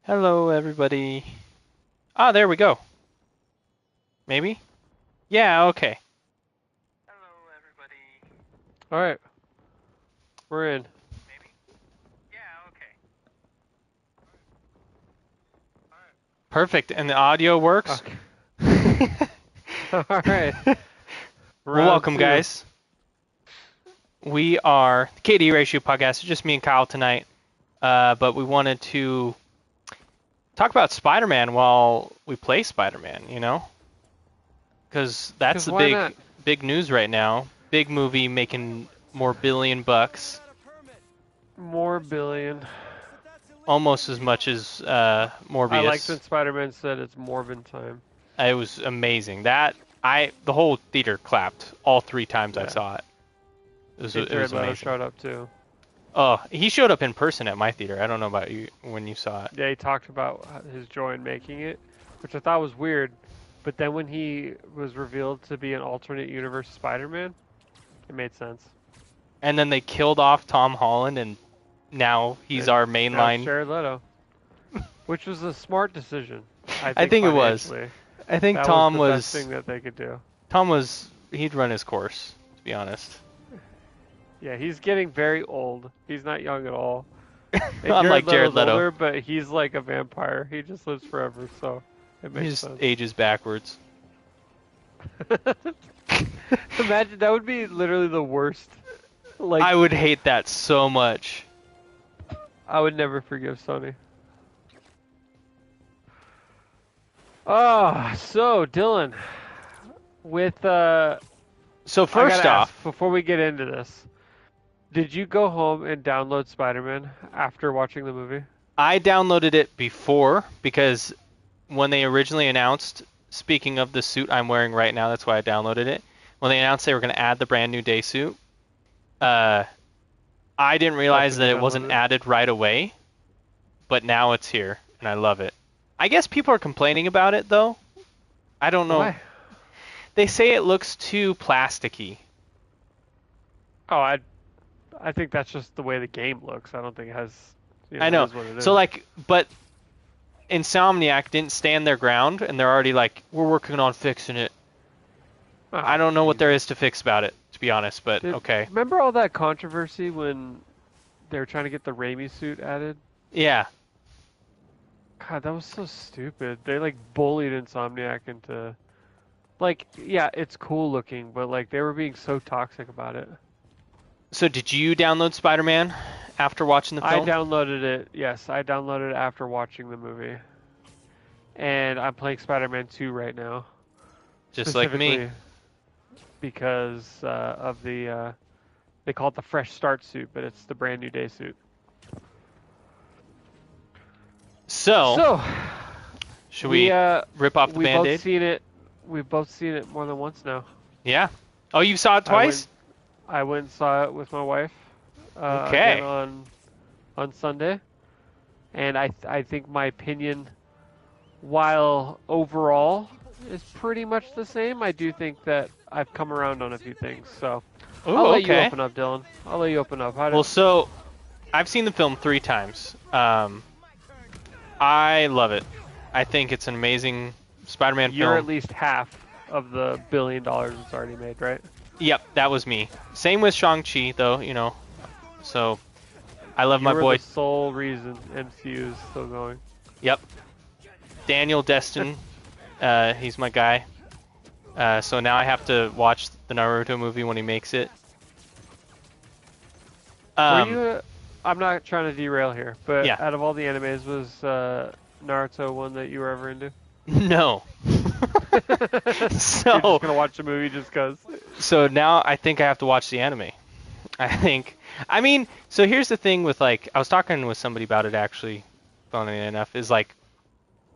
Hello, everybody. Ah, there we go. Maybe? Yeah, okay. Hello, everybody. All right, we're in. Maybe? Yeah, okay. Perfect. And the audio works? Okay. Well, All right, round welcome, two. guys. We are the KD Ratio Podcast. It's just me and Kyle tonight. But we wanted to talk about Spider-Man while we play Spider-Man, you know? Because that's Because the why not? big news right now. Big movie making more billion bucks. More billion. Almost as much as I liked when Morbius. Spider-Man said it's Morbin time. It was amazing. The whole theater clapped all three times I Yeah. saw it. And It was Jared Leto amazing. showed up too. Oh, he showed up in person at my theater. I don't know about you when you saw it. Yeah, he talked about his joy in making it, which I thought was weird. But then when he was revealed to be an alternate universe Spider-Man, it made sense. And then they killed off Tom Holland, and now he's And our now it's mainline. Jared Leto, which was a smart decision, I I think think it was. financially. I think That was the best thing that they could do. he'd run his course, to be honest. Yeah, he's getting very old. He's not young at all. And Jared Unlike Jared Leto's Leto, older, but he's like a vampire. He just lives forever, so it he makes just sense. ages backwards. Imagine that would be literally the worst. Like I would hate that so much. I would never forgive Sony. Oh, so Dylan, with So I first gotta ask off, before we get into this. Did you go home and download Spider-Man after watching the movie? I downloaded it before because when they originally announced, speaking of the suit I'm wearing right now, that's why I downloaded it. When they announced they were going to add the brand new day suit, uh, I didn't That's realize when that you it wasn't downloaded it. added right away, but now it's here, and I love it. I guess people are complaining about it, though. I don't know. Why? They say it looks too plasticky. Oh, I think that's just the way the game looks. I don't think it has, I it know. is what it So, is. like, but Insomniac didn't stand their ground, and they're already like, we're working on fixing it. I Oh, don't know what jeez. there is to fix about it, to be honest, but okay. Remember all that controversy when they were trying to get the Raimi suit added? Yeah. God, that was so stupid. They like bullied Insomniac into like, yeah, it's cool looking, but like they were being so toxic about it. So did you download Spider-Man after watching the I film? downloaded it. Yes, I downloaded it after watching the movie. And I'm playing Spider-Man 2 right now, Just like me. specifically because of they call it the fresh start suit, but it's the brand new day suit. So, So, should we we uh rip off the we both Band-Aid? seen it. We've both seen it more than once now. Yeah. Oh, you saw it I went twice? I went and saw it with my wife again Okay. on Sunday, and I think my opinion, while overall is pretty much the same, I do think that I've come around on a few things. So I'll Ooh, let you okay. open up, Dylan. I'll let you open up. How Well, did, so I've seen the film 3 times. I love it. I think it's an amazing Spider-Man you're at film. least half of the $1 billion it's already made, right? Yep, that was me. Same with Shang-Chi, though, you know. So, I love You my were boy. the sole reason MCU is still going. Yep. Daniel Destin. He's my guy. So now I have to watch the Naruto movie when he makes it. Were you? I'm not trying to derail here, but Yeah. out of all the animes, was Naruto one that you were ever into? No. You're So just gonna watch the movie just cause. so now I think I have to watch the anime. I mean, so here's the thing with like I was talking with somebody about it actually, funnily enough, is like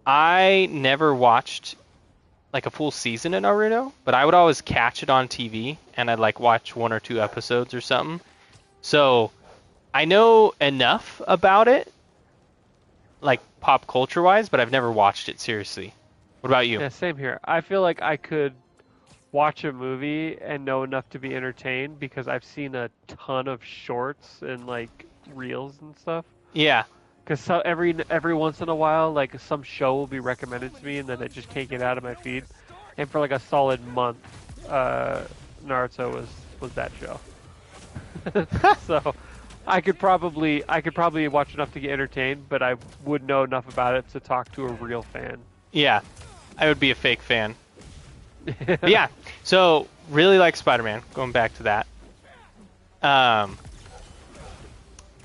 I never watched like a full season of Naruto, but I would always catch it on TV and I'd like watch 1 or 2 episodes or something. So I know enough about it, like pop culture wise, but I've never watched it seriously. What about you? Yeah, same here. I feel like I could watch a movie and know enough to be entertained because I've seen a ton of shorts and like reels and stuff. Yeah. Because so every once in a while, like some show will be recommended to me, and then I just can't get out of my feed. And for like a solid month, uh, Naruto was that show. So I could probably watch enough to get entertained, but I would know enough about it to talk to a real fan. Yeah, I would be a fake fan. But yeah, so really like Spider-Man. Going back to that, um,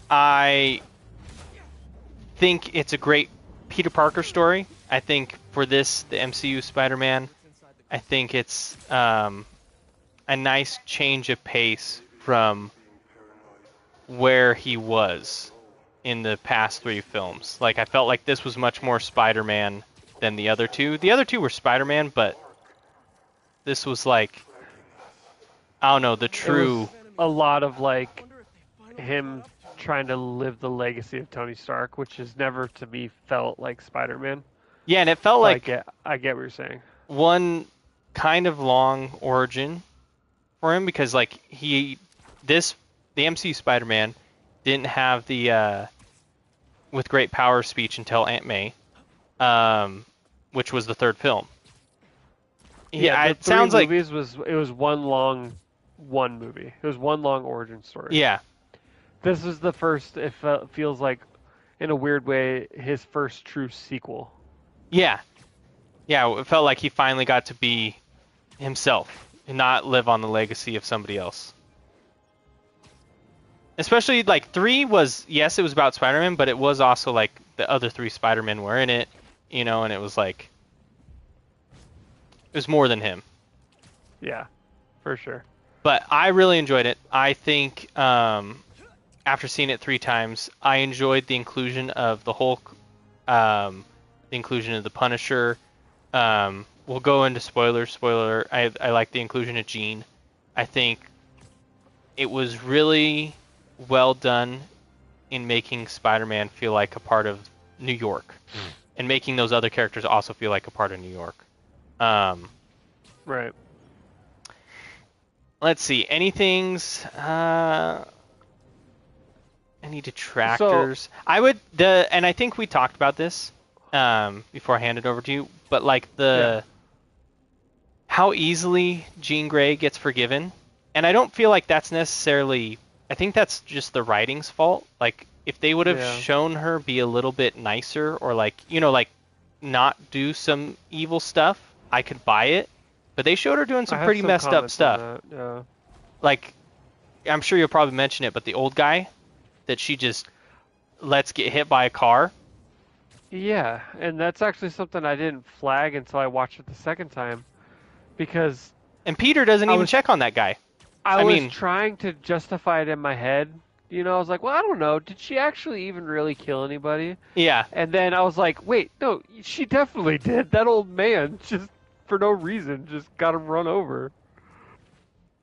I think it's a great Peter Parker story. I think for this, the MCU Spider-Man, I think it's a nice change of pace from where he was in the past three films. Like, I felt like this was much more Spider-Man than the other two. The other two were Spider-Man, but this was like, I don't know, the It true. was a lot of like him trying to live the legacy of Tony Stark, which has never to me felt like Spider-Man. Yeah, and it felt But like I get what you're saying. one kind of long origin for him because like the MCU Spider-Man didn't have the with great power speech until Aunt May, which was the third film. Yeah, The it three sounds like movies was one movie. It was one long origin story. yeah, This is the first. Feels like, in a weird way, his first true sequel. yeah, yeah. It felt like he finally got to be himself and not live on the legacy of somebody else. Especially like three was yes, it was about Spider-Man, but it was also like the other three Spider-Men were in it, and it was like it was more than him. Yeah, for sure. But I really enjoyed it. I think after seeing it three times, I enjoyed the inclusion of the Hulk, the inclusion of the Punisher. We'll go into spoilers. Spoiler. I like the inclusion of Jean. I think it was really well done in making Spider-Man feel like a part of New York, and making those other characters also feel like a part of New York. Right. Let's see. Any detractors? And I think we talked about this before I hand it over to you, but like how easily Jean Grey gets forgiven, and I don't feel like that's necessarily. I think that's just the writing's fault. Like if they would have Yeah. shown her be a little bit nicer, or like not do some evil stuff, I could buy it. But they showed her doing I some have pretty some messed up comments on stuff. that, yeah. Like I'm sure you'll probably mention it, but the old guy that she just lets get hit by a car. Yeah, and that's actually something I didn't flag until I watched it the second time, because And Peter doesn't I even was check on that guy. I I was mean, trying to justify it in my head. I was like, well, I don't know. Did she actually even really kill anybody? yeah. And then I was like, wait, no, she definitely did. That old man just for no reason just got him run over.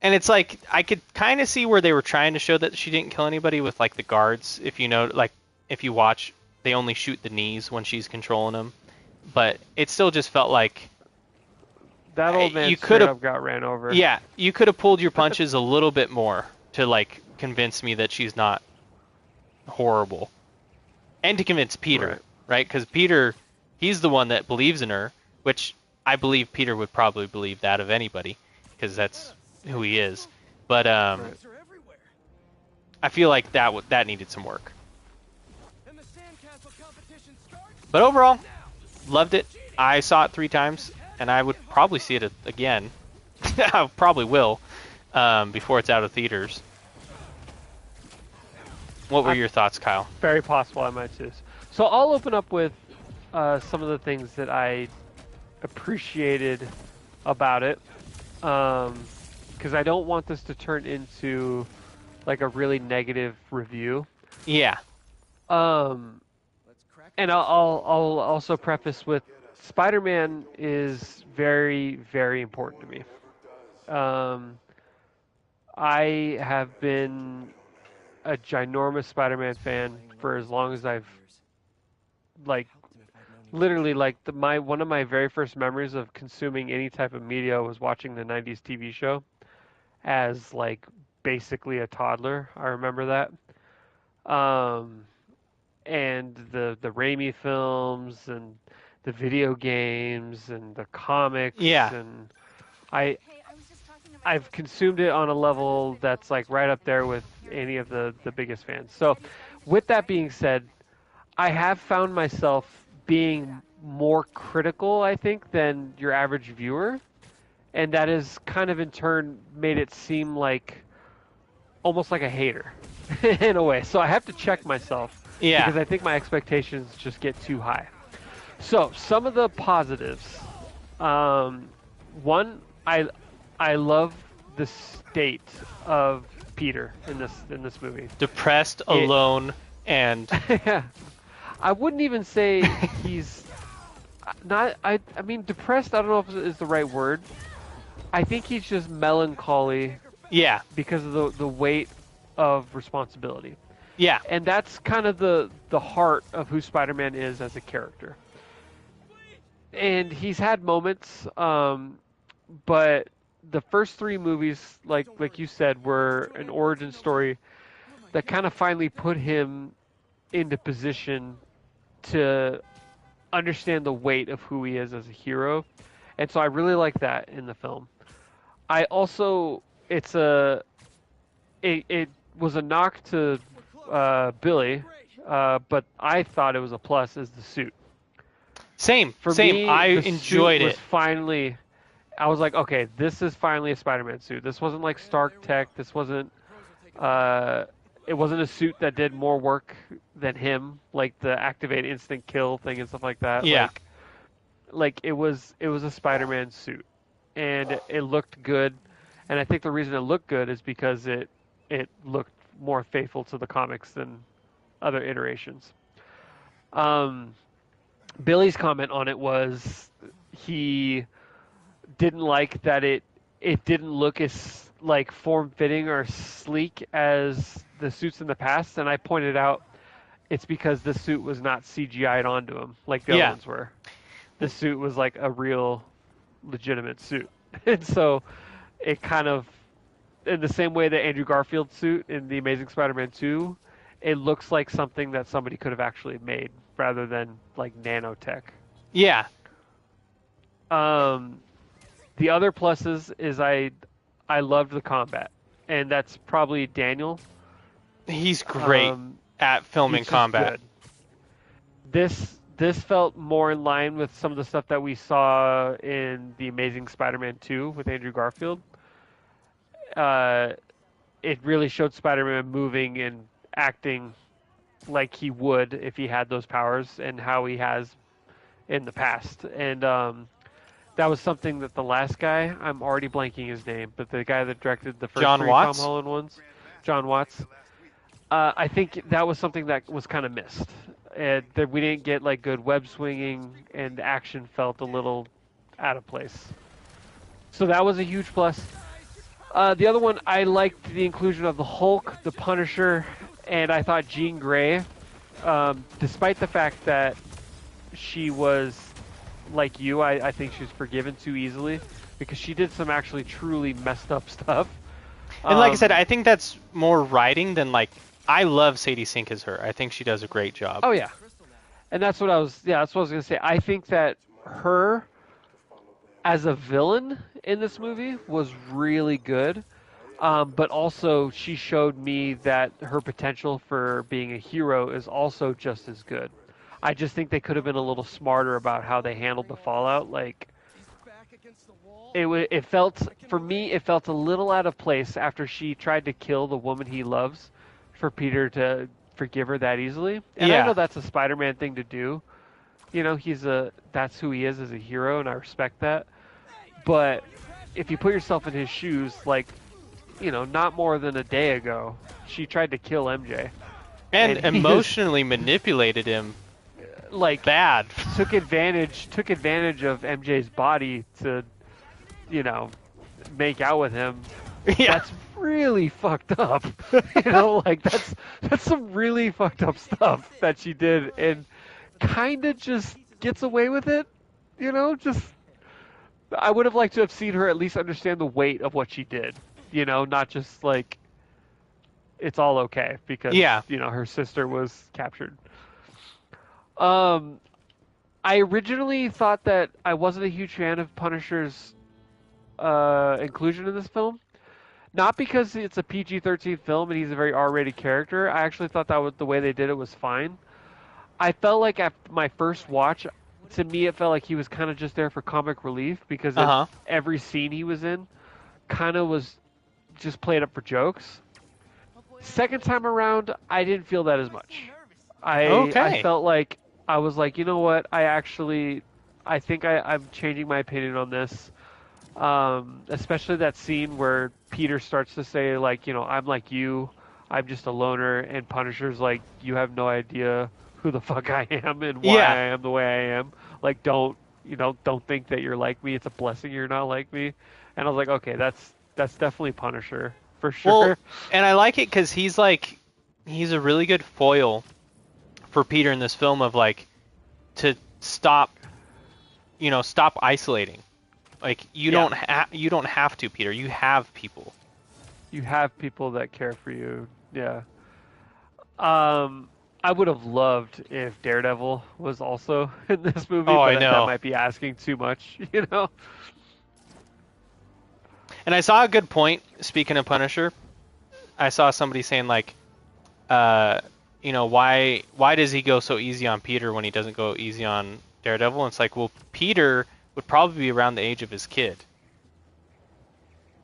And it's like I could kind of see where they were trying to show that she didn't kill anybody with like the guards. If you know, like if you watch, they only shoot the knees when she's controlling them. But it still just felt like That old man you straight could have, up got ran over. yeah, you could have pulled your punches a little bit more to like convince me that she's not horrible, and to convince Peter, right? Because Peter, he's the one that believes in her, which I believe Peter would probably believe that of anybody, because that's who he is. But Right. I feel like that needed some work. But overall, loved it. I saw it three times, and I would probably see it again. I probably will before it's out of theaters. What were your thoughts, Kyle? Very possible I might too. So I'll open up with some of the things that I appreciated about it, because I don't want this to turn into like a really negative review. Yeah. And I'll also preface with Spider-Man is very, very important to me. I have been a ginormous Spider-Man fan for as long as I've like literally like one of my very first memories of consuming any type of media was watching the 90s TV show as like basically a toddler. I remember that. and the Raimi films and the video games and the comics Yeah. and I I've consumed it on a level that's like right up there with any of the biggest fans. So, with that being said, I have found myself being more critical, I think, than your average viewer, and that has kind of in turn made it seem like almost like a hater in a way. So I have to check myself Yeah. because I think my expectations just get too high. So some of the positives. One, I love the state of Peter in this movie. Depressed, alone, and I wouldn't even say he's not. I mean, depressed. I don't know if is the right word. I think he's just melancholy yeah. because of the weight of responsibility. Yeah. And that's kind of the heart of who Spider-Man is as a character. And he's had moments, but the first three movies, like you said, were an origin story that kind of finally put him into position to understand the weight of who he is as a hero. And so I really like that in the film. I also, it was a knock to Billy, but I thought it was a plus is the suit. Same. For Same. me, I the enjoyed suit was it. finally, I was like, okay, this is finally a Spider-Man suit. This wasn't like Stark Tech. This wasn't, it wasn't a suit that did more work than him, like the activate instant kill thing and stuff like that. Yeah. Like it was a Spider-Man suit, and it looked good. And I think the reason it looked good is because it looked more faithful to the comics than other iterations. Billy's comment on it was he didn't like that it didn't look as like form-fitting or sleek as the suits in the past, and I pointed out it's because the suit was not CGI'd onto him like the other ones were. The suit was like a real legitimate suit. And so it kind of, in the same way that Andrew Garfield's suit in The Amazing Spider-Man 2, it looks like something that somebody could have actually made rather than like nanotech. Yeah. The other pluses is I loved the combat, and that's probably Daniel. He's great at filming combat. Good. This felt more in line with some of the stuff that we saw in The Amazing Spider-Man 2 with Andrew Garfield. It really showed Spider-Man moving and acting like he would if he had those powers and how he has in the past. And that was something that the last guy, I'm already blanking his name, but the guy that directed the first John three Watts? Tom Holland ones, John Watts, I think that was something that was kind of missed. That we didn't get like good web swinging, and the action felt a little out of place. So that was a huge plus. The other one, I liked the inclusion of the Hulk, the Punisher, and I thought Jean Grey, despite the fact that she was like you, I think she was forgiven too easily because she did some actually truly messed up stuff. And like I said, I think that's more writing than like. I love Sadie Sink as her. I think she does a great job. Oh yeah, and that's what I was. Yeah, that's what I was gonna say. I think that her as a villain in this movie was really good, but also she showed me that her potential for being a hero is also just as good. I just think they could have been a little smarter about how they handled the fallout. Like it felt for me, it felt a little out of place after she tried to kill the woman he loves, for Peter to forgive her that easily. And I know that's a Spider-Man thing to do. You know, that's who he is as a hero, and I respect that. But if you put yourself in his shoes, like, you know, not more than a day ago, she tried to kill MJ. And emotionally manipulated him. Like bad. took advantage of MJ's body to, you know, make out with him. Yeah. That's really fucked up. You know, like that's some really fucked up stuff that she did, and kind of just gets away with it. You know, just I would have liked to have seen her at least understand the weight of what she did. You know, not just like it's all okay because you know her sister was captured. Um, I originally thought that I wasn't a huge fan of Punisher's inclusion in this film. Not because it's a PG-13 film and he's a very R-rated character. I actually thought that the way they did it was fine. I felt like after my first watch, to me, it felt like he was kind of just there for comic relief because Uh-huh. every scene he was in kind of was just played up for jokes. Second time around, I didn't feel that as much. I Okay. felt like I was like, you know what? I think I'm changing my opinion on this. Especially that scene where Peter starts to say like, I'm like you, I'm just a loner, and Punisher's like, you have no idea who the fuck I am and why Yeah. I am the way I am. Like, don't think that you're like me. It's a blessing you're not like me. And I was like, okay, that's definitely Punisher for Well, sure. and I like it because he's a really good foil for Peter in this film of like to stop, stop isolating. Like Yeah, you don't have to, Peter. You have people. you have people that care for you. Yeah. Um, I would have loved if Daredevil was also in this movie, Oh, but I that know. might be asking too much, you know? And I saw a good point. Speaking of Punisher, I saw somebody saying like, uh, why does he go so easy on Peter when he doesn't go easy on Daredevil? And it's like, well, Peter would probably be around the age of his kid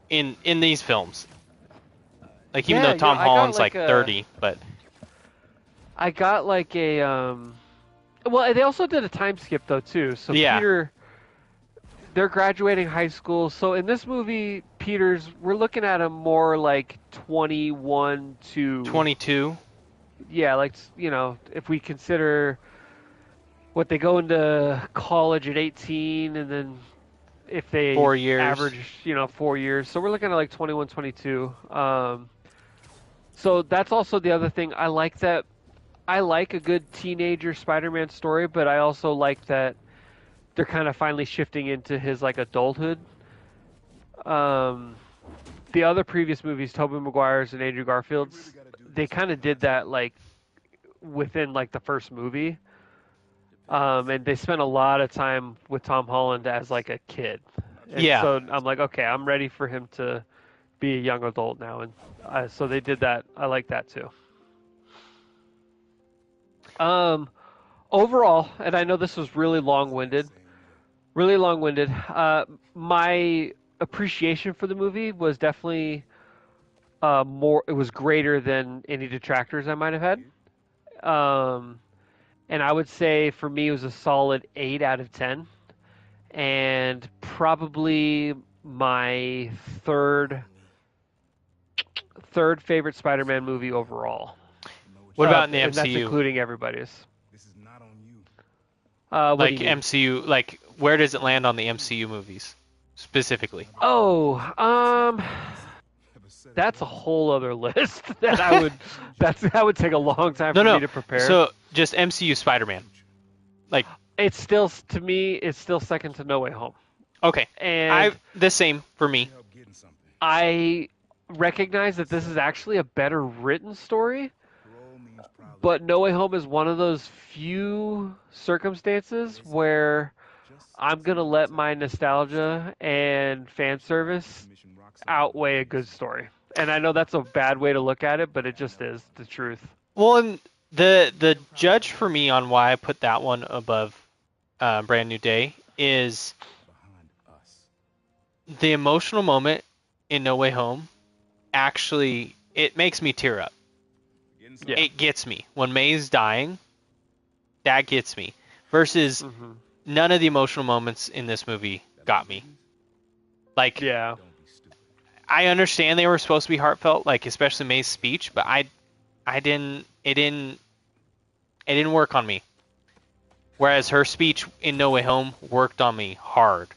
in these films. Like even though Yeah, Tom Holland's like 30, but I got like a well, they also did a time skip though too. So yeah, Peter, they're graduating high school. So in this movie, we're looking at him more like 21 to 22, yeah, like if we consider what they go into college at 18 and then if they 4 years. average, 4 years. So we're looking at like 21, 22. So that's also the other thing. I like a good teenager Spider-Man story, but I also like that they're kind of finally shifting into his like adulthood. Um, the other previous movies, Tobey Maguire's and Andrew Garfield's, they kind of did that like within like the first movie. And they spent a lot of time with Tom Holland as like a kid. And Yeah. so I'm like, okay, I'm ready for him to be a young adult now. And so they did that. I like that too. Um, Overall, and I know this was really long-winded. My appreciation for the movie was definitely more. It was greater than any detractors I might have had. Um, and I would say for me, it was a solid 8 out of 10, and probably my third favorite Spider-Man movie overall. What about in the And that's MCU? including everybody's. What do Like you mean? MCU, like where does it land on the MCU movies specifically? Oh, that's a whole other list that would take a long time No, for me no. to prepare. So just MCU Spider-Man. Like, It's still to me, it's still second to No Way Home, okay, I and the same for me. I recognize that this is actually a better written story, but No Way Home is one of those few circumstances where I'm gonna let my nostalgia and fan service outweigh a good story. And I know that's a bad way to look at it, but it just is the truth. Well, and the judge for me on why I put that one above Brand New Day is the emotional moment in No Way Home. Actually, it makes me tear up. Yeah. It gets me when May's dying. That gets me. Versus Hmm. none of the emotional moments in this movie got me. Like Yeah. I understand they were supposed to be heartfelt, like especially May's speech, but I didn't it didn't work on me. Whereas her speech in No Way Home worked on me hard,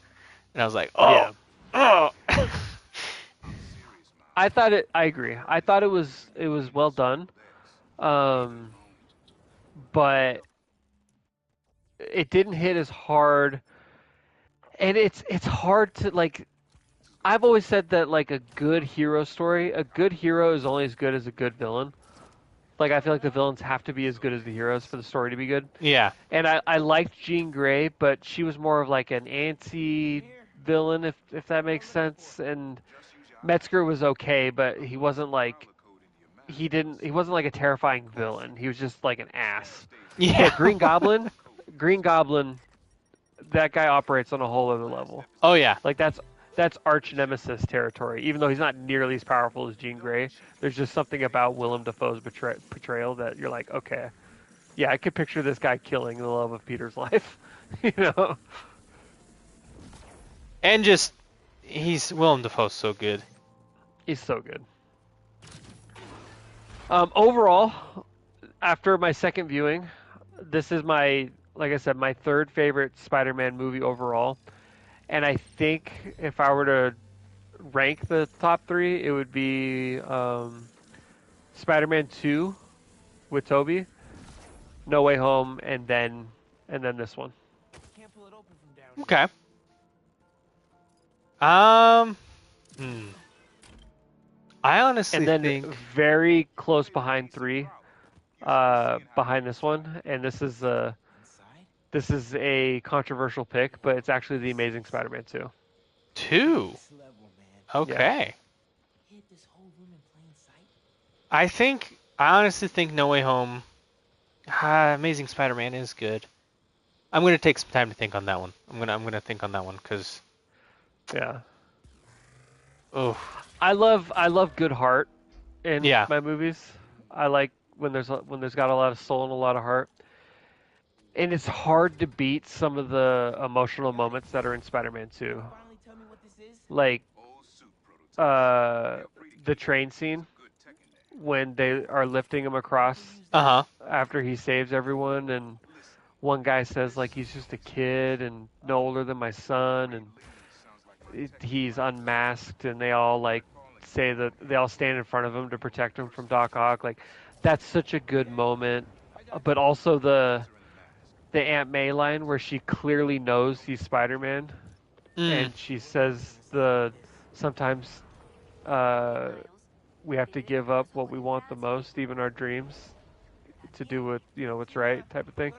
and I was like, oh, Yeah. oh. I agree. I thought it was well done. Um, but it didn't hit as hard, and it's hard to like. I've always said that like a good hero story, a good hero is only as good as a good villain. Like, I feel like the villains have to be as good as the heroes for the story to be good. Yeah. And I liked Jean Grey, but she was more of like an anti-villain, if that makes sense. And Metzger was okay, but he wasn't like he wasn't like a terrifying villain. He was just like an ass. Yeah. But Green Goblin, that guy operates on a whole other level. Oh yeah. Like that's arch nemesis territory. Even though he's not nearly as powerful as Jean Grey, there's just something about Willem Dafoe's portrayal that you're like, okay, yeah, I could picture this guy killing the love of Peter's life. You know? And just Willem Dafoe's so good. He's so good. Overall, after my second viewing, this is like I said, my third favorite Spider-Man movie overall. And I think if I were to rank the top three, it would be Spider-Man 2 with Tobey, No Way Home, and then this one. Okay. I honestly And then think very close behind 3, behind this one, and this is a controversial pick, but it's actually The Amazing Spider-Man 2. 2. Okay. I honestly think No Way Home. Amazing Spider-Man is good. I'm gonna take some time to think on that one. I'm gonna think on that one because. Yeah. Oh. I love good heart in Yeah. my movies. I like when there's got a lot of soul and a lot of heart. And it's hard to beat some of the emotional moments that are in Spider-Man 2. Like the train scene when they are lifting him across after he saves everyone, and one guy says like he's just a kid and no older than my son, and he's unmasked, and they all like say that they all stand in front of him to protect him from Doc Ock. Like that's such a good moment, but also the Aunt May line where she clearly knows he's Spider-Man, and she says sometimes we have to give up what we want the most, even our dreams, to do what's right, type of thing.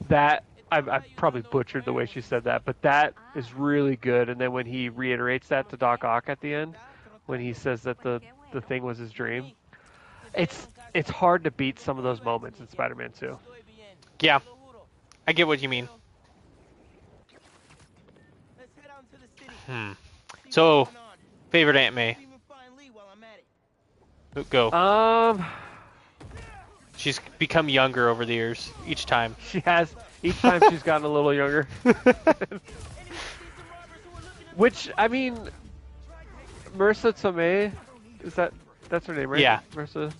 That I probably butchered the way she said that, but that is really good. And then when he reiterates that to Doc Ock at the end, when he says that the thing was his dream, it's hard to beat some of those moments in Spider-Man 2. Yeah, I get what you mean. So, favorite Aunt May? Go. She's become younger over the years, each time. She has. Each time she's gotten a little younger. Which, I mean, Marissa Tomei, that's her name, right? Yeah. Marissa.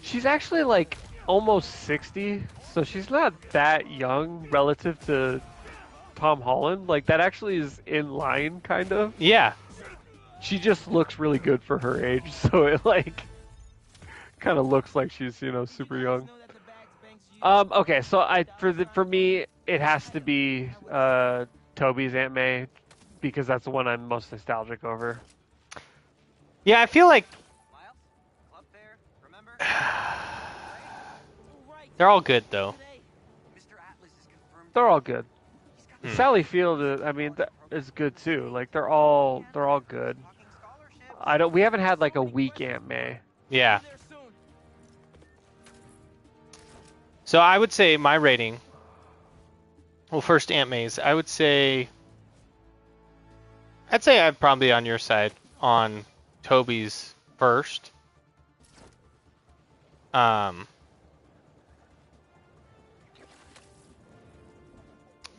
She's actually like almost 60, so she's not that young relative to Tom Holland. Like that actually is in line, kind of. Yeah. She just looks really good for her age, so it like kind of looks like she's super young. Okay, so for me it has to be Tobey's Aunt May because that's the one I'm most nostalgic over. Yeah, I feel like they're all good though. They're all good. Sally Field, I mean, is good too. Like they're all good. We haven't had like a weak Aunt May. Yeah. So I would say my rating. Well, first Aunt May's. I'd say I'm probably on your side on Tobey's first. But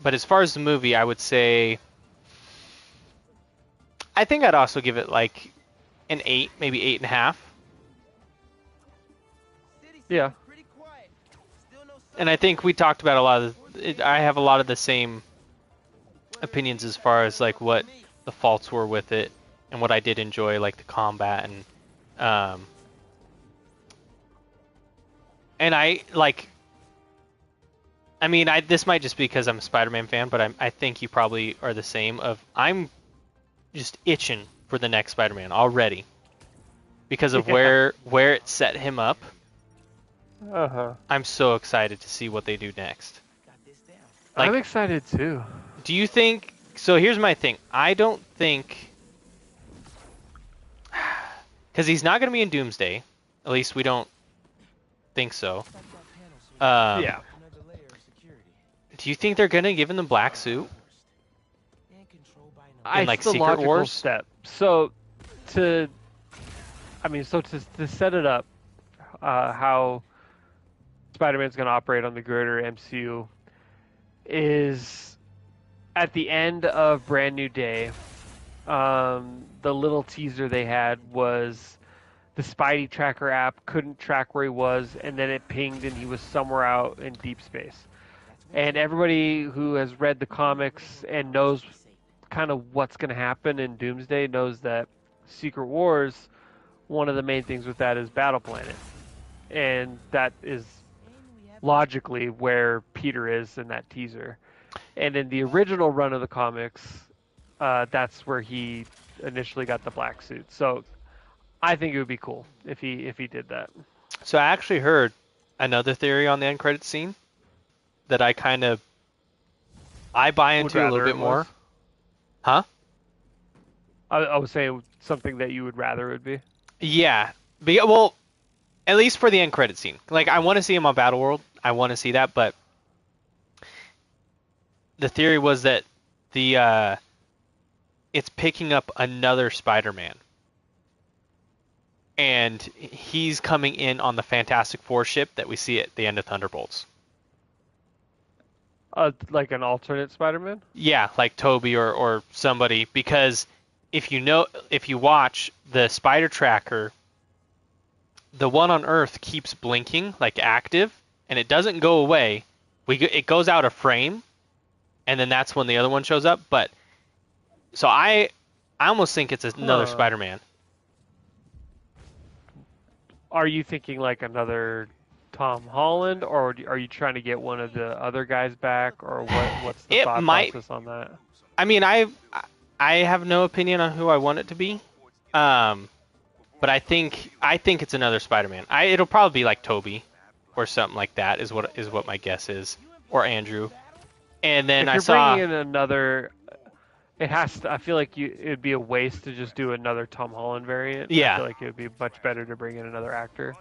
as far as the movie, I would say I think I'd also give it like an 8, maybe 8.5. Yeah. And I think we talked about a lot of I have a lot of the same opinions as far as like what the faults were with it and what I did enjoy, like the combat and I like. I mean, this might just be because I'm a Spider-Man fan, but I think you probably are the same. I'm just itching for the next Spider-Man already because of where it set him up Uh-huh. I'm so excited to see what they do next. I'm Like, excited too. do you think? So here's my thing. I don't think, because he's not going to be in Doomsday. At least we don't think so. Yeah. Do you think they're going to give him the black suit? Like, It's the Secret logical Wars? step. So to to set it up, how Spider-Man's going to operate on the greater MCU is at the end of Brand New Day. The little teaser they had was the Spidey Tracker app couldn't track where he was, and then it pinged and he was somewhere out in deep space. And everybody who has read the comics and knows kind of what's going to happen in Doomsday knows that Secret Wars, one of the main things with that is Battle Planet. And that is logically where Peter is in that teaser. And in the original run of the comics, that's where he initially got the black suit. So I think it would be cool if he did that. So I actually heard another theory on the end credit scene that I buy into a little bit more. Huh? I was saying something that you would rather it would be. Yeah. Well, at least for the end credit scene. Like, I want to see him on Battleworld. I want to see that, but the theory was that it's picking up another Spider-Man. And he's coming in on the Fantastic Four ship that we see at the end of Thunderbolts. Like an alternate Spider-Man? Yeah, like Toby or somebody, because if you watch the Spider Tracker, the one on Earth keeps blinking, like active, and it doesn't go away. It goes out of frame, and then that's when the other one shows up. But so I almost think it's another Spider-Man. Are you thinking like another Tom Holland, or are you trying to get one of the other guys back, or what's the thought process on that? I mean, I have no opinion on who I want it to be, but I think it's another Spider-Man. It'll probably be like Toby, or something like that. Is what my guess is, or Andrew. And then if you're bringing in another, it has to. I feel like it'd be a waste to just do another Tom Holland variant. Yeah. I feel like it would be much better to bring in another actor.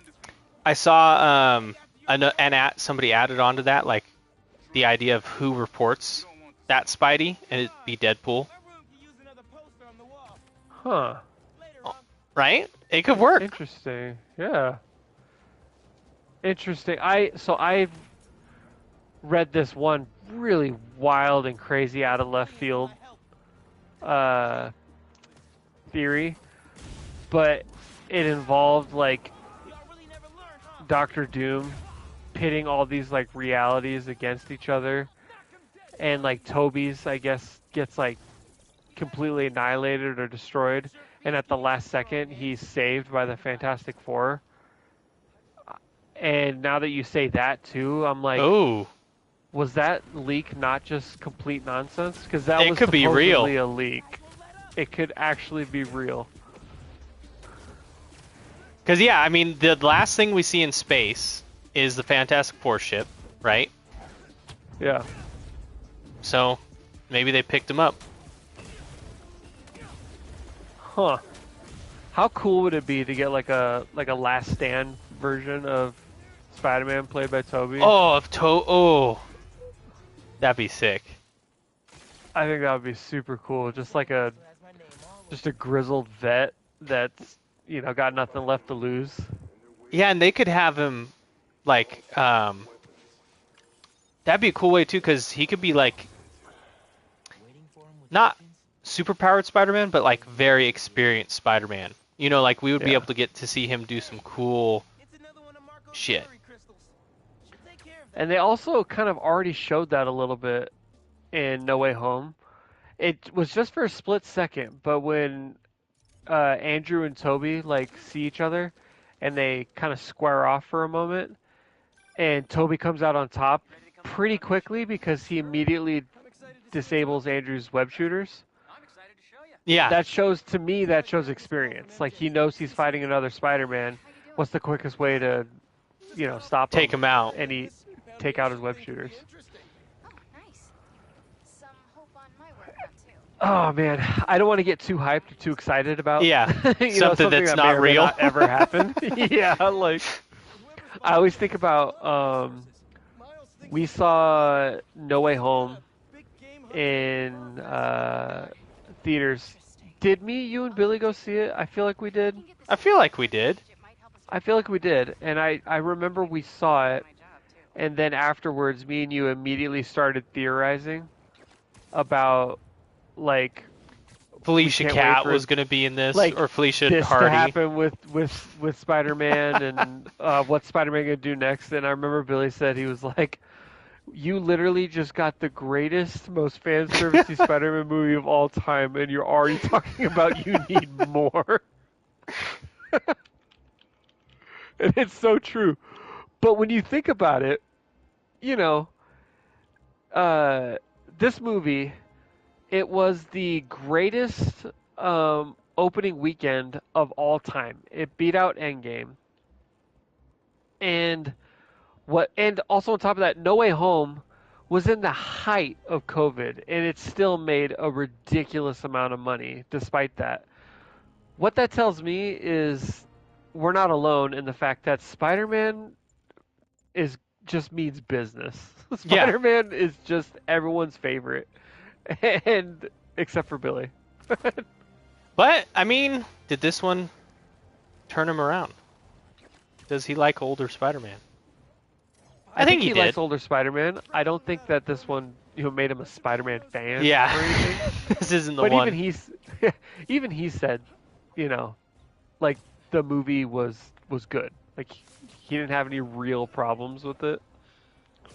I saw somebody added onto that, like the idea of who reports that Spidey, and it'd be Deadpool. Huh. Right? It could work. Interesting. Yeah. Interesting. I've read this one really wild and crazy out of left field theory, but it involved like Doctor Doom pitting all these like realities against each other, and like Toby's, I guess, gets like completely annihilated or destroyed, and at the last second he's saved by the Fantastic Four. And now that you say that too, I'm like, oh, was that leak not just complete nonsense? Because that was could be real. supposedly a leak. It could actually be real. Because yeah, I mean, the last thing we see in space is the Fantastic Four ship, right? Yeah. So maybe they picked him up. Huh. How cool would it be to get like a Last Stand version of Spider-Man played by Toby? Oh, that'd be sick. I think that would be super cool. Just a grizzled vet that's got nothing left to lose. Yeah, and they could have him like that'd be a cool way too, because he could be like not superpowered Spider-Man, but like very experienced Spider-Man. Like we would be able to get to see him do some cool shit. And they also kind of already showed that a little bit in No Way Home. It was just for a split second, but when Andrew and Toby like see each other and they kind of square off for a moment, and Toby comes out on top pretty quickly because he immediately disables Andrew's web shooters. Yeah. That shows experience. Like he knows he's fighting another Spider-Man. What's the quickest way to stop Take him out. and take out his web shooters. Oh, nice. Some hope on my work front too. Oh man, I don't want to get too hyped or too excited about Yeah, something that's that not may or may real. not ever happen. Yeah, like I always think about we saw No Way Home in theaters. Did you and Billy go see it? I feel like we did. I feel like we did. I feel like we did, and I remember we saw it, and then afterwards, me and you immediately started theorizing about like Felicia can't wait Cat for was going to be in this, like, or Felicia this to Hardy. happen with Spider-Man and what's Spider-Man gonna do next. And I remember Billy said he was like, "You literally just got the greatest, most fan servicey Spider-Man movie of all time, and you're already talking about you need more." And it's so true. But when you think about it, this movie, it was the greatest opening weekend of all time. It beat out Endgame. And also on top of that, No Way Home was in the height of COVID, and it still made a ridiculous amount of money despite that. What that tells me is we're not alone in the fact that Spider-Man just means business. Yeah. Spider-Man is just everyone's favorite, and except for Billy. But, I mean, did this one turn him around? Does he like older Spider-Man? I think he did. likes older Spider-Man. I don't think that this one made him a Spider-Man fan. Yeah. Or anything. This isn't the But one. even he said, like the movie was good. Like he didn't have any real problems with it.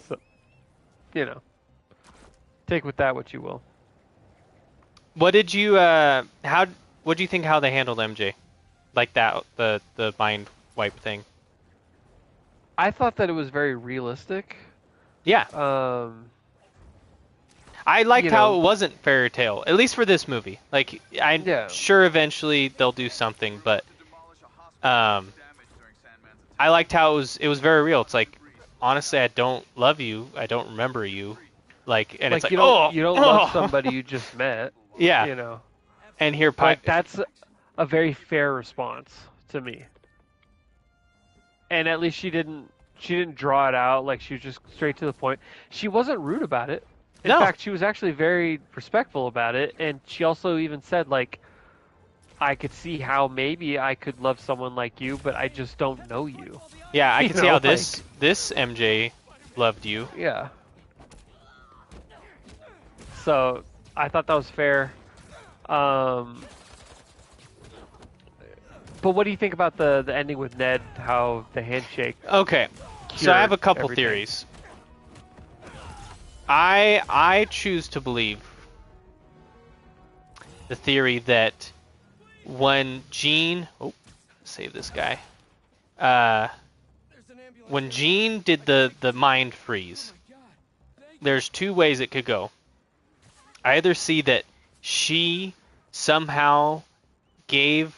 So, take with that what you will. What did you what do you think how they handled MJ? Like that the mind wipe thing? I thought that it was very realistic. Yeah. I liked how it wasn't fairy tale, at least for this movie. Like I'm sure eventually they'll do something, but I liked how it was very real. It's like, honestly, I don't love you. I don't remember you. Like, and it's like, you don't love somebody you just met. Yeah. And here, that's a very fair response to me. And at least she didn't draw it out. Like, she was just straight to the point. She wasn't rude about it. In fact, she was actually very respectful about it. And she also even said, like, I could see how maybe I could love someone like you, but I just don't know you. Yeah, I can see how this MJ loved you. Yeah. So I thought that was fair. But what do you think about the ending with Ned? How the handshake? Okay, so I have a couple theories. I choose to believe the theory that when Jean, save this guy. When Jean did the mind freeze, there's two ways it could go. I either see that she somehow gave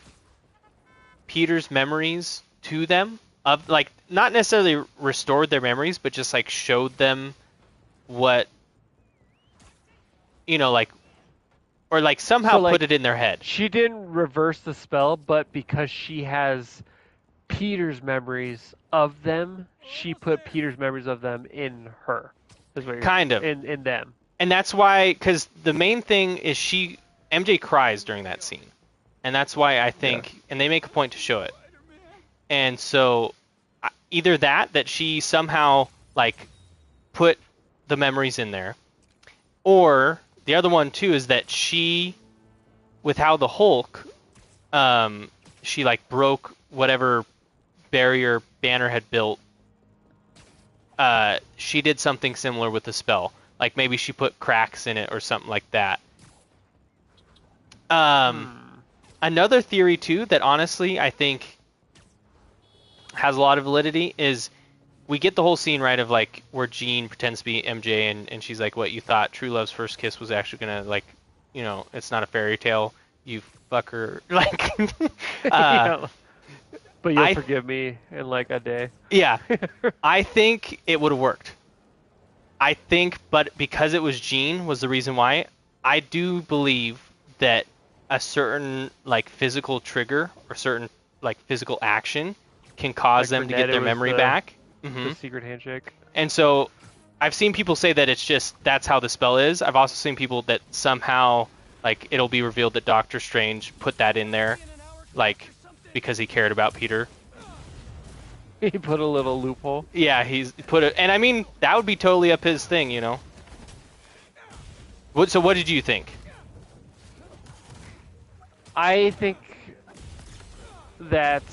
Peter's memories to them, of like not necessarily restored their memories, but just like showed them what, like, or like somehow put it in their head. She didn't reverse the spell, but because she has Peter's memories of them, she put Peter's memories of them in her. Kind of. In them. And that's why, because the main thing is MJ cries during that scene. And that's why I think, and they make a point to show it. And so either that she somehow like put the memories in there, or the other one too is that she, with how the Hulk, she like broke whatever barrier Banner had built. She did something similar with the spell. Like maybe she put cracks in it or something like that. Another theory too that honestly I think has a lot of validity is we get the whole scene right of like where Jean pretends to be MJ and she's like, what, you thought True Love's first kiss was actually gonna like, it's not a fairy tale, you fucker. Like But you'll I forgive me in like a day. yeah, I think it would have worked. I think, but because it was Jean was the reason why. I do believe that a certain like physical trigger or certain like physical action can cause Like them for to Ned, get it their was memory the back. the secret handshake. And so I've seen people say that it's just that's how the spell is. I've also seen people that somehow like it'll be revealed that Doctor Strange put that in there like because he cared about Peter. He put a little loophole. Yeah, he's put it, and I mean that would be totally up his thing, you know. So what did you think? I think that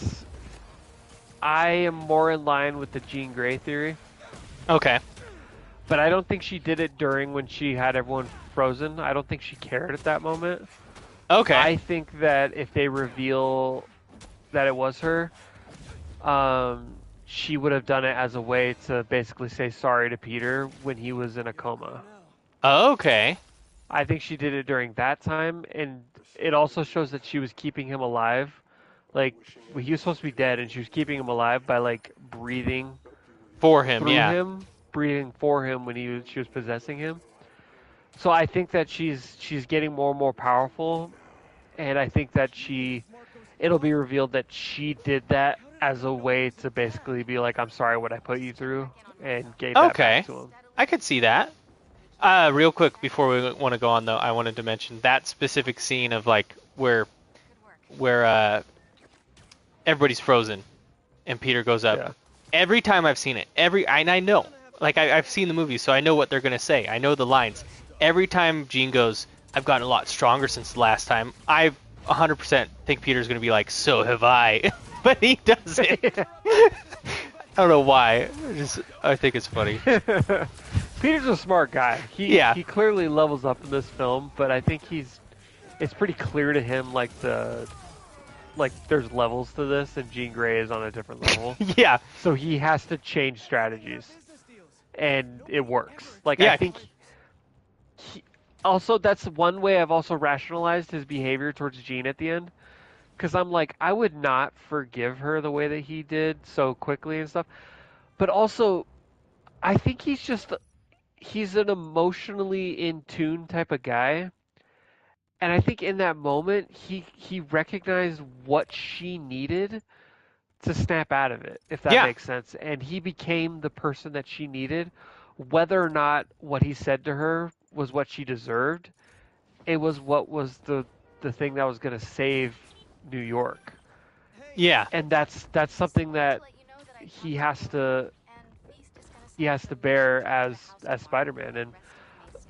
I am more in line with the Jean Grey theory, Okay. but I don't think she did it during when she had everyone frozen. I don't think she cared at that moment. Okay. I think that if they reveal that it was her, she would have done it as a way to basically say sorry to Peter when he was in a coma. Okay. I think she did it during that time, and it also shows that she was keeping him alive. Like, he was supposed to be dead, and she was keeping him alive by, like, breathing For him, through yeah. him, breathing for him when she was possessing him. So I think that she's getting more and more powerful, and I think that it'll be revealed that she did that as a way to basically be like, I'm sorry what I put you through, and gave that Okay. back to him. I could see that. Real quick before we want to go on though, I wanted to mention that specific scene of like where everybody's frozen and Peter goes up. Yeah. Every time I've seen it, and I know, like I've seen the movie, so I know what they're gonna say. I know the lines. Every time Jean goes, I've gotten a lot stronger since the last time. I 100% think Peter's gonna be like, so have I, but he doesn't. I don't know why. I think it's funny. Peter's a smart guy. Yeah. He clearly levels up in this film, but I think it's pretty clear to him like there's levels to this, and Jean Grey is on a different level. Yeah. So he has to change strategies, and it works. Like Yeah. I think. Also, that's one way I've also rationalized his behavior towards Jean at the end, because I'm like, I would not forgive her the way that he did so quickly and stuff. But also, I think he's an emotionally in tune type of guy. And I think in that moment, he recognized what she needed to snap out of it, if that Yeah. makes sense. And he became the person that she needed, whether or not what he said to her was what she deserved. It was what was the thing that was going to save New York. Yeah. And that's something that he has to bear as Spider-Man. And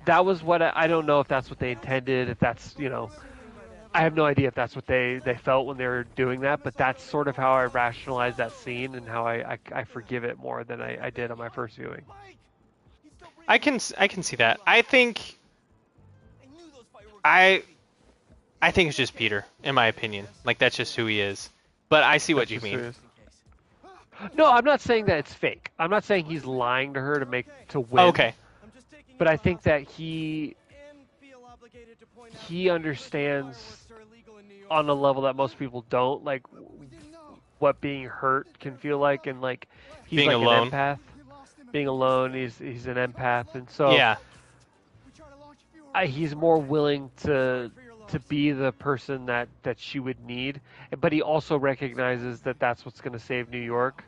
that was what I don't know if that's what they intended, if that's, I have no idea if that's what they felt when they were doing that, but that's sort of how I rationalize that scene and how I forgive it more than I did on my first viewing. I can see that. I think it's just Peter, in my opinion. Like that's just who he is. But I see what you mean. No, I'm not saying that it's fake. I'm not saying he's lying to her to win. Okay. But I think that he understands on a level that most people don't, like what being hurt can feel like, and like he's being like alone. an empath. Being alone, he's an empath, and so Yeah. He's more willing to be the person that she would need, but he also recognizes that that's what's going to save New York.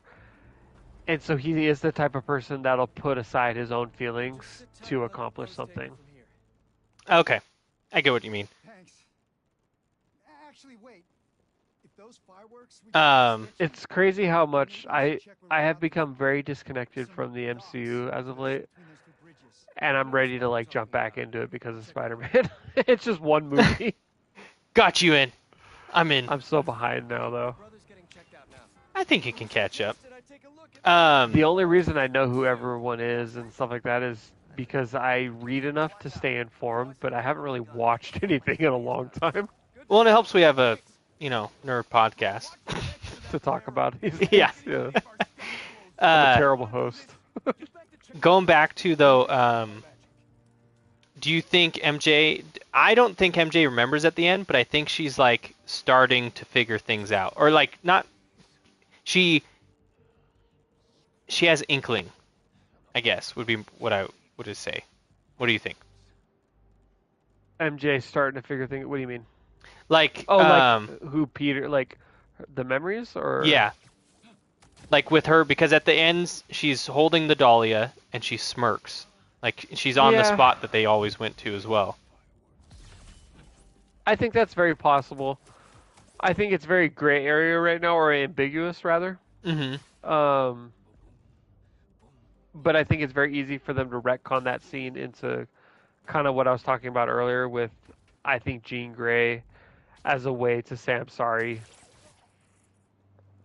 And so he is the type of person that'll put aside his own feelings to accomplish something. Okay. I get what you mean. Actually, wait. If those fireworks It's crazy how much I have become very disconnected from the MCU as of late. And I'm ready to like jump back into it because of Spider-Man. It's just one movie. Got you in. I'm in. I'm so behind now, though. I think you can catch up. The only reason I know who everyone is and stuff like that is because I read enough to stay informed, but I haven't really watched anything in a long time Well, and it helps we have a, nerd podcast. to talk about these things. Yeah. I'm a terrible host. Going back to though, do you think MJ? I don't think MJ remembers at the end, but I think she's like starting to figure things out, or like not. she has inkling, I guess, would be what I would just say. What do you think? MJ starting to figure things. What do you mean? Like, Oh, like who Peter? Like the memories, or yeah, like with her, because at the end she's holding the Dahlia and she smirks, like she's on the Yeah. spot that they always went to as well. I think that's very possible. I think it's very gray area right now, or ambiguous rather. Mm-hmm. But I think it's very easy for them to retcon that scene into kind of what I was talking about earlier with, I think, Jean Grey as a way to say I'm sorry.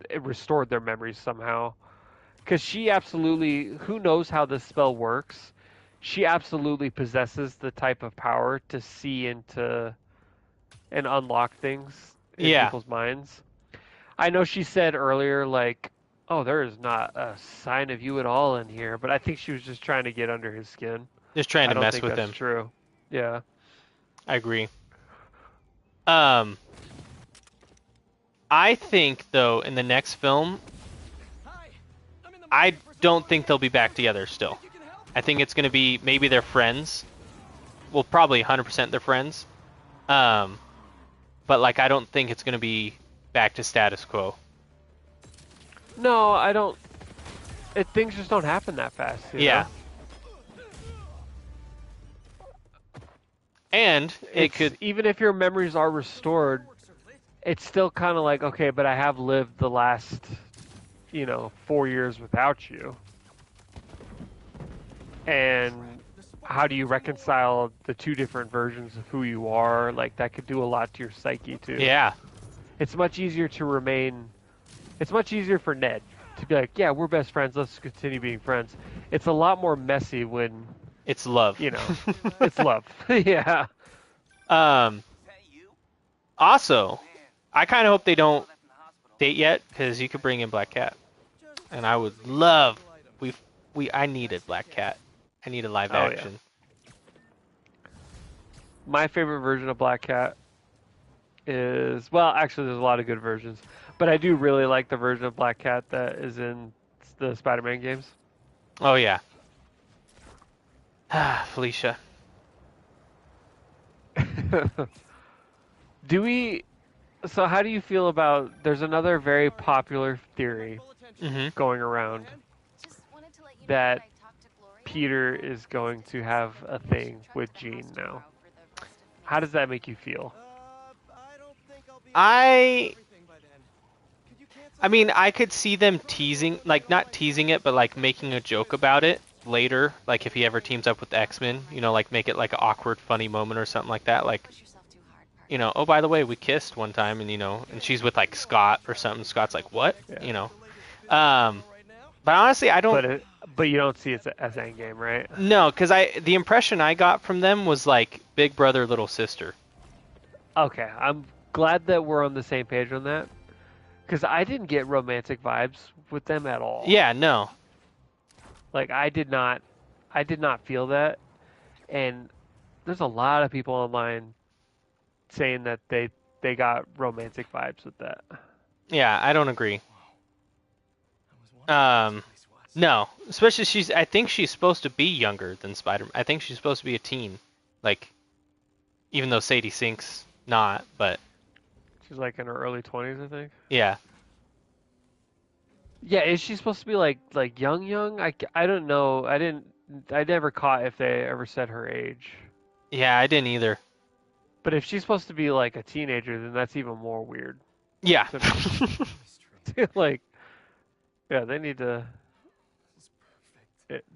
It restored their memories somehow. Because she absolutely, who knows how this spell works, she absolutely possesses the type of power to see into and unlock things in Yeah. people's minds. I know she said earlier, like, oh, there is not a sign of you at all in here, but I think she was just trying to get under his skin. Just trying I to don't mess think with that's him. true. Yeah. I agree. I think though in the next film, I don't think they'll be back together still. I think it's going to be maybe they're friends. Well, probably 100% they're friends. But like I don't think it's going to be back to status quo. No, I don't. Things just don't happen that fast. You Yeah. know? And it could, even if your memories are restored, it's still kind of like, okay, but I have lived the last, 4 years without you. And how do you reconcile the two different versions of who you are? Like, that could do a lot to your psyche, too. yeah. It's much easier for Ned to be like, yeah, we're best friends, let's continue being friends. It's a lot more messy when, It's love. it's love. Yeah. Also, I kind of hope they don't date yet because you could bring in Black Cat, and I would love. I needed Black Cat. I need a live Oh, yeah. action. My favorite version of Black Cat is, well, actually, there's a lot of good versions, but I do really like the version of Black Cat that is in the Spider-Man games. Oh yeah. Felicia. So how do you feel about, there's another very popular theory Mm-hmm. going around Just wanted to let you know that I talked to Gloria. Peter is going to have a thing with Jean now. How does that make you feel? I don't think I'll be I everything by then. Could you cancel? I mean, I could see them teasing, like not teasing it, but like making a joke about it later. Like if he ever teams up with the X-Men, like make it like an awkward, funny moment or something like that. Like, Push yourself too hard, oh, by the way, we kissed one time, and and she's with like Scott or something. Scott's like, what? Yeah. But honestly, I don't. But you don't see it as Endgame, right? No, because the impression I got from them was like big brother, little sister. Okay, I'm glad that we're on the same page on that. Because I didn't get romantic vibes with them at all. Yeah, no. Like I did not feel that. And there's a lot of people online saying that they got romantic vibes with that. Yeah, I don't agree. No, especially I think she's supposed to be younger than Spider-Man. I think she's supposed to be a teen, like, even though Sadie Sink's not, but She's like in her early 20s, I think. yeah. Yeah, is she supposed to be like young? I don't know. I never caught if they ever said her age. Yeah, I didn't either. But if she's supposed to be like a teenager, then that's even more weird. Yeah. Like, yeah, they need to.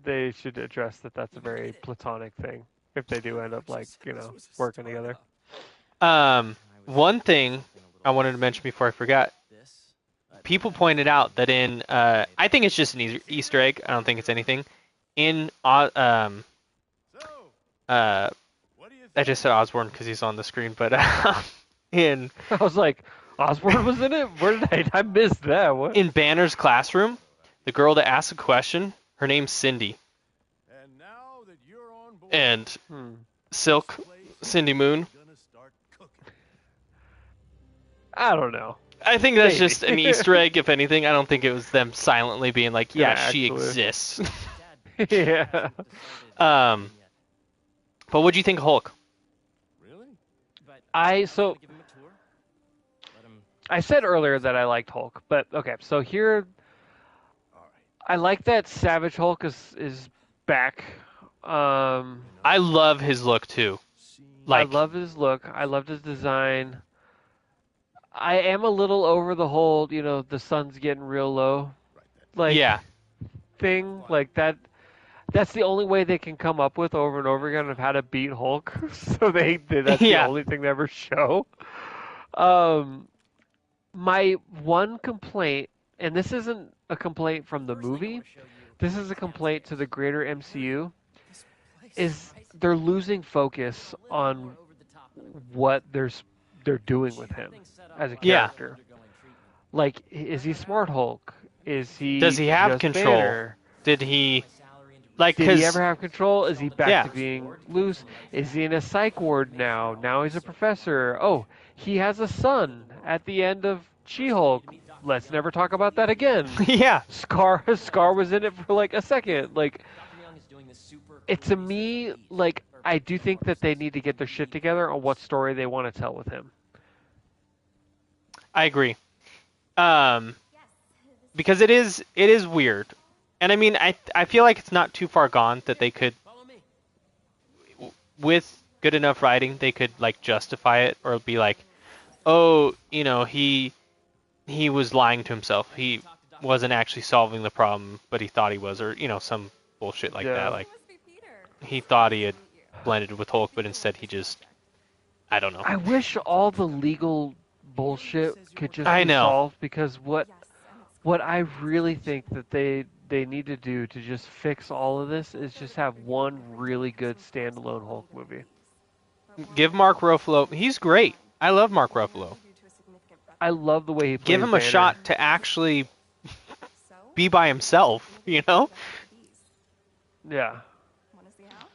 They should address that. That's a very platonic thing. If they do end up working together. One thing I wanted to mention before I forgot. People pointed out that in I think it's just an Easter egg. I don't think it's anything. In I just said Osborn because he's on the screen, but in I was like, Osborn was in it. Where did I missed that? What? in Banner's classroom, the girl that asked a question, her name's Cindy, And now that you're on board, and Silk, Cindy Moon. gonna start cooking. I don't know. I think that's Maybe. just an Easter egg, if anything. I don't think it was them silently being like, yeah, Yeah, she actually. exists. Yeah. But what do you think of Hulk? Really? So I said earlier that I liked Hulk, but okay, so here All right. I like that Savage Hulk is back. Um, I love his look too. I Like, love his look. I loved his design. I am a little over the whole, the sun's getting real low, like yeah, thing. Like that. That's the only way they can come up with over and over again of how to beat Hulk. So that's the Yeah. only thing they ever show. Um, my one complaint, and this isn't a complaint from the movie, this is a complaint to the greater MCU, is they're losing focus on what they're doing with him as a Yeah. character. Like, is he Smart Hulk? Is he Does he have just control? Banner? Did he, like, Did he 'cause- ever have control? Is he back Yeah. to being loose? Is he in a psych ward now? Now he's a professor. Oh, he has a son at the end of She-Hulk. Let's never talk about that again. yeah, Scar was in it for like a second. Like, it to me, like, I do think that they need to get their shit together on what story they want to tell with him. I agree. Because it is weird, and I mean, I feel like it's not too far gone that they could, with good enough writing, they could like justify it or be like, oh, he was lying to himself. He wasn't actually solving the problem, but he thought he was, or some bullshit like Yeah. that. Like he thought he had blended with Hulk, but instead he just, I don't know. I wish all the legal bullshit could just I be know. solved, because what I really think that they need to do to just fix all of this is just have one really good standalone Hulk movie. Give Mark Ruffalo. He's great. I love Mark Ruffalo. I love the way he plays Give him a Banner. shot to actually be by himself, Yeah. Want to see how?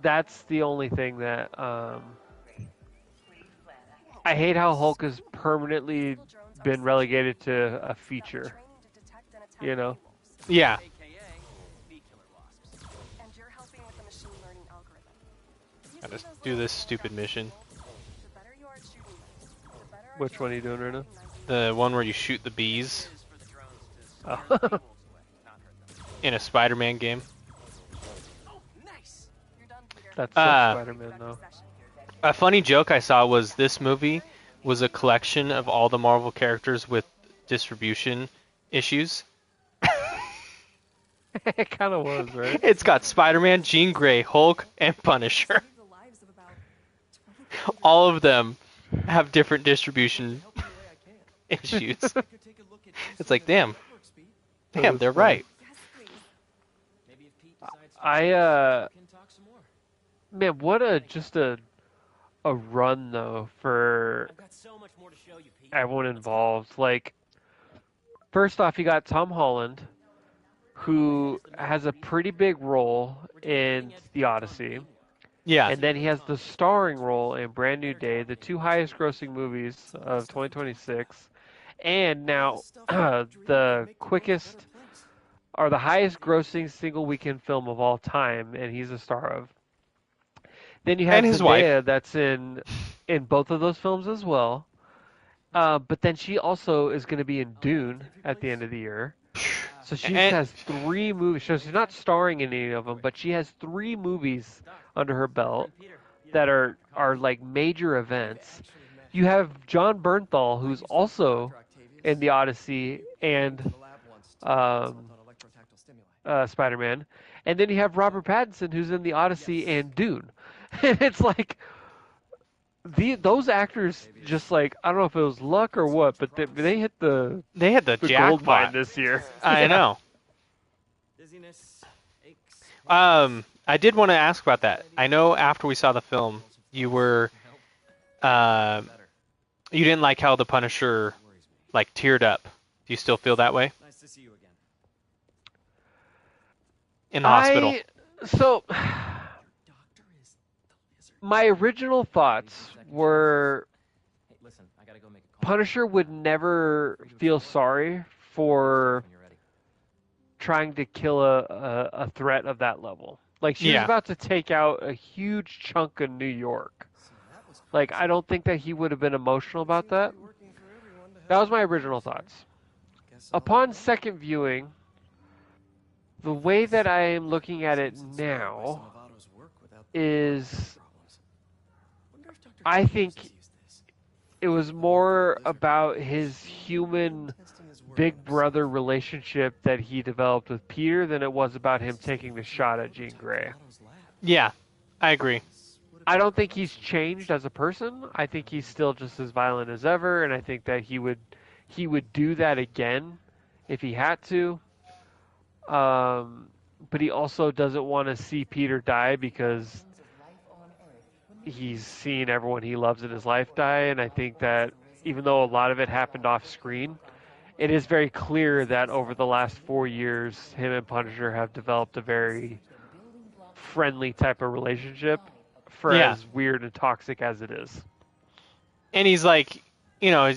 That's the only thing that I hate how Hulk has permanently been relegated to a feature. Yeah. And you're helping with the machine learning algorithm. I just do this stupid mission. The better you are at shooting them, the better our Which one are you doing right now? The one where you shoot the bees Oh. in a Spider-Man game. You're done, Peter. That's so Spider-Man though. A funny joke I saw was this movie was a collection of all the Marvel characters with distribution issues. It kind of was, right? It's got Spider-Man, Jean Grey, Hulk, and Punisher. The lives of about All of them have different distribution issues. It's like, damn, they're right. Man, what a run though for everyone involved. Like, first off, you got Tom Holland, who has a pretty big role in The Odyssey, Yeah, and then he has the starring role in Brand New Day, the two highest-grossing movies of 2026, and now the quickest or the highest-grossing single weekend film of all time, and he's a star of. Then you have And his wife. Zendaya that's in both of those films as well. But then she also is going to be in Dune at the end of the year. So she And- has 3 movies. So she's not starring in any of them, but she has 3 movies under her belt that are like major events. You have John Bernthal, who's also in The Odyssey and Spider-Man. And then you have Robert Pattinson, who's in The Odyssey and Dune. And it's like, those actors just like, I don't know if it was luck or what, but they hit the they had the gold mine jackpot. this year. I Yeah. know. I did want to ask about that. I know after we saw the film, you were, you didn't like how the Punisher, like, teared up. Do you still feel that way? Nice to see you again. In the hospital. So, my original thoughts were, gotta go make a call. Punisher would never feel sorry for When you're ready. trying to kill a threat of that level. Like, she was Yeah. about to take out a huge chunk of New York. Like, I don't think that he would have been emotional about that. That was my original thoughts. Upon second viewing, the way that I am looking at it now is, I think it was more about his human big brother relationship that he developed with Peter than it was about him taking the shot at Jean Grey. Yeah, I agree. I don't think he's changed as a person. I think he's still just as violent as ever, and I think that he would do that again if he had to. But he also doesn't want to see Peter die because he's seen everyone he loves in his life die, and I think that even though a lot of it happened off screen, it is very clear that over the last 4 years, him and Punisher have developed a very friendly type of relationship, for Yeah. as weird and toxic as it is. And he's like, you know,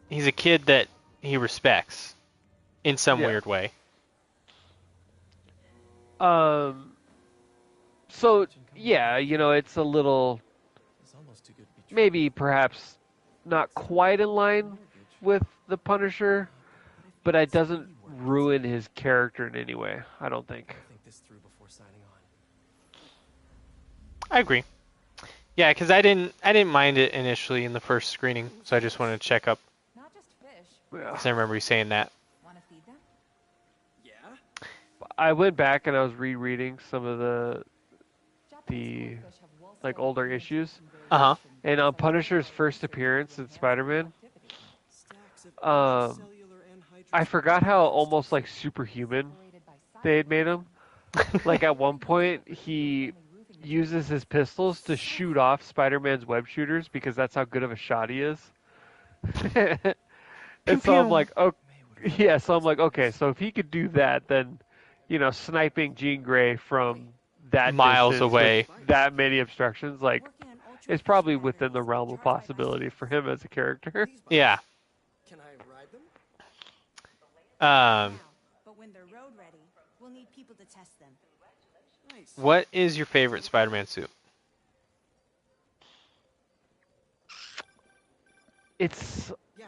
he's a kid that he respects in some Yeah. weird way. So yeah, it's a little, maybe perhaps not quite in line with the Punisher, but it doesn't ruin his character in any way, I don't think. I agree. Yeah, because I didn't mind it initially in the first screening, so I just wanted to check up. Not just fish. Yeah. Because I remember you saying that. Want to feed them? Yeah? I went back and I was rereading some of the Japanese goldfish have like well-studied older ranges issues, in various Uh-huh. and on Punisher's first appearance in Spider-Man, I forgot how almost like superhuman operated by they had made him. Like at one point, he uses his pistols to shoot off Spider-Man's web shooters because that's how good of a shot he is. And so I'm like, oh, yeah. So I'm like, okay. So if he could do that, then, sniping Jean Grey from that Miles distance away. with that many obstructions, like, it's probably within the realm of possibility for him as a character. Yeah. Can I ride them? But when they're road ready, we'll need people to test them. Nice. What is your favorite Spider-Man suit? It's Yeah.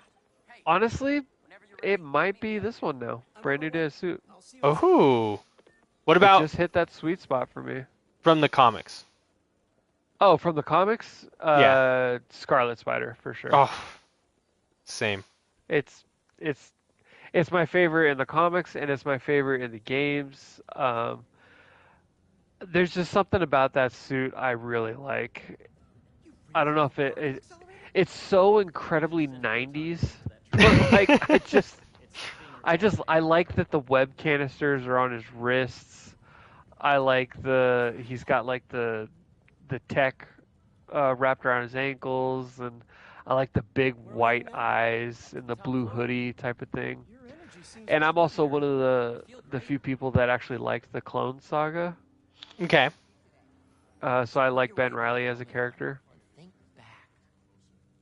honestly, it might be this one now. Brand new day of suit. I'll see what Oh. What It about just hit that sweet spot for me. from the comics? Oh, from the comics? Yeah. Scarlet Spider for sure. Oh, same. It's my favorite in the comics, and it's my favorite in the games. There's just something about that suit I really like. I don't know if it's so incredibly 90s, but like I like that the web canisters are on his wrists. I like he's got like the tech wrapped around his ankles, and I like the big white eyes and the blue hoodie type of thing. And I'm also one of the few people that actually liked the Clone Saga. Okay. So I like Ben Reilly as a character. Think back,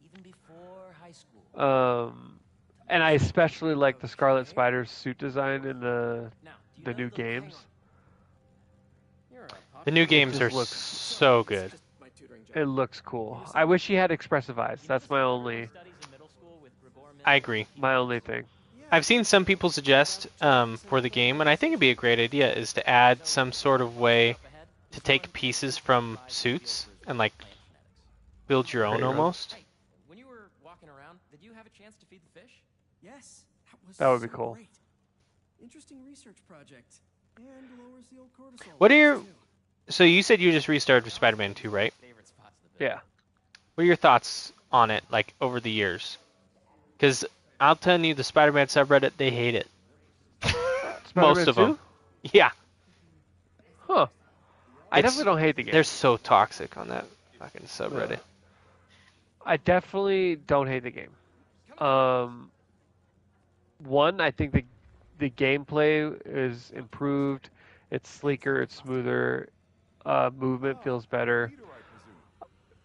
even before high school. And I especially like the Scarlet Spider's suit design in the Now, do you the know new the thing games. The new games just are looks- so good. It looks cool. I wish he had expressive eyes. That's my only I agree. thing. I've seen some people suggest for the game, and I think it'd be a great idea, is to add some sort of way to take pieces from suits and like build your own Create your own. almost. Hey, when you were walking around, did you have a chance to feed the fish? Yes. That would be so cool. great. Interesting research project. And lowers the old cortisol What are your levels, too. So you said you just restarted with Spider-Man 2, right? Favorite spots of the Yeah. What are your thoughts on it, like over the years? Because I'll tell you, the Spider-Man subreddit, they hate it. Most Spider-Man of 2? them. Yeah, Huh. I It's- definitely don't hate the game. they're so toxic on that fucking subreddit. I definitely don't hate the game. One, I think the gameplay is improved. It's sleeker. It's smoother. Movement feels better.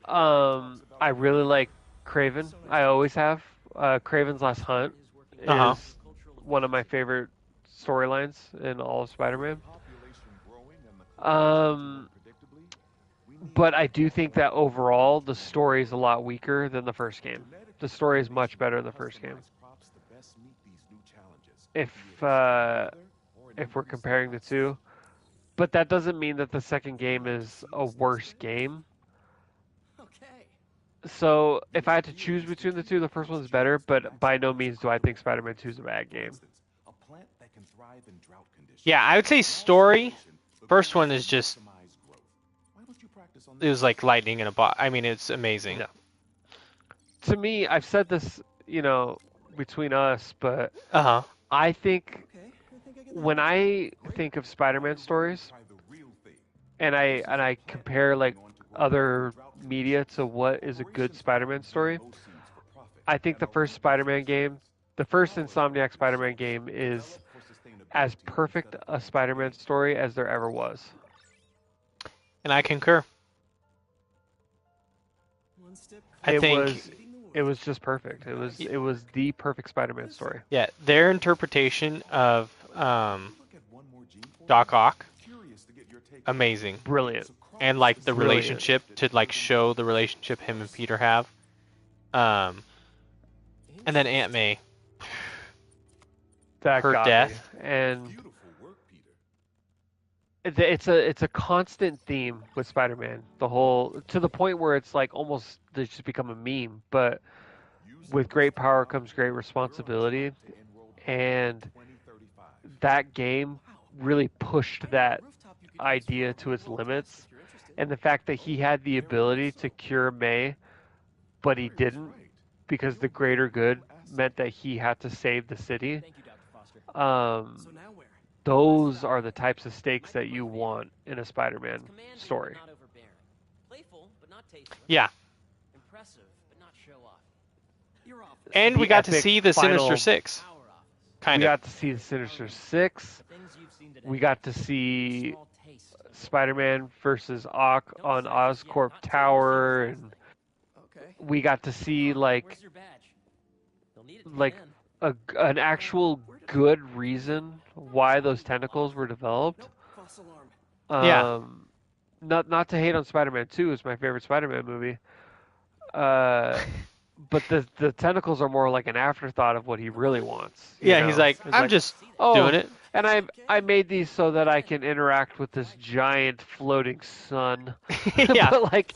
I really like Craven. I always have. Craven's Last Hunt is Uh-huh. one of my favorite storylines in all of Spider-Man. Um, but I do think that overall the story is a lot weaker than the first game. The story is much better in the first game. If we're comparing the two, but that doesn't mean that the second game is a worse game. Okay. So if I had to choose between the two, the first one's better, but by no means do I think Spider-Man 2 is a bad game. Yeah, I would say story. First one is just. It was like lightning in a box. I mean, it's amazing. Yeah. To me, I've said this, between us, but Uh huh. I think Okay. I think I get when I think of Spider-Man stories, and I compare like other media to what is a good Spider-Man story, I think the first Spider-Man game, the first Insomniac Spider-Man game, is as perfect a Spider-Man story as there ever was. And I concur. one step I it think. was it was just perfect. It was the perfect Spider-Man story. Yeah, their interpretation of Doc Ock, amazing. Brilliant. And like the Brilliant. relationship to like show the relationship him and Peter have. And then Aunt May. That Her got death. me. And it's a constant theme with Spider-Man. The whole to the point where it's like almost they just become a meme. But with great power comes great responsibility, and that game really pushed that idea to its limits. And the fact that he had the ability to cure May, but he didn't because the greater good meant that he had to save the city. Thank you, Dr. Foster. So now where? Those are the types of stakes that you want in a Spider-Man Commanding, story. but not overbearing. Playful, but not tasteless. Yeah. Impressive, but not show off. You're off. And The we got to epic see the final- Sinister Six. Our office. Kind We of. got to see the Sinister Six. Things you've seen today. We got to see Small taste. Spider-Man versus Ock on Oscorp Tower, and Okay. we got to see like Where's your badge? They'll need it to like get in. an actual good reason why those tentacles were developed. Nope. False alarm. Yeah. Not to hate on Spider-Man 2, it's my favorite Spider-Man movie. But the tentacles are more like an afterthought of what he really wants. you Yeah, know? he's like, It's I'm just oh, doing it. And I made these so that I can interact with this giant floating sun. Yeah. But like,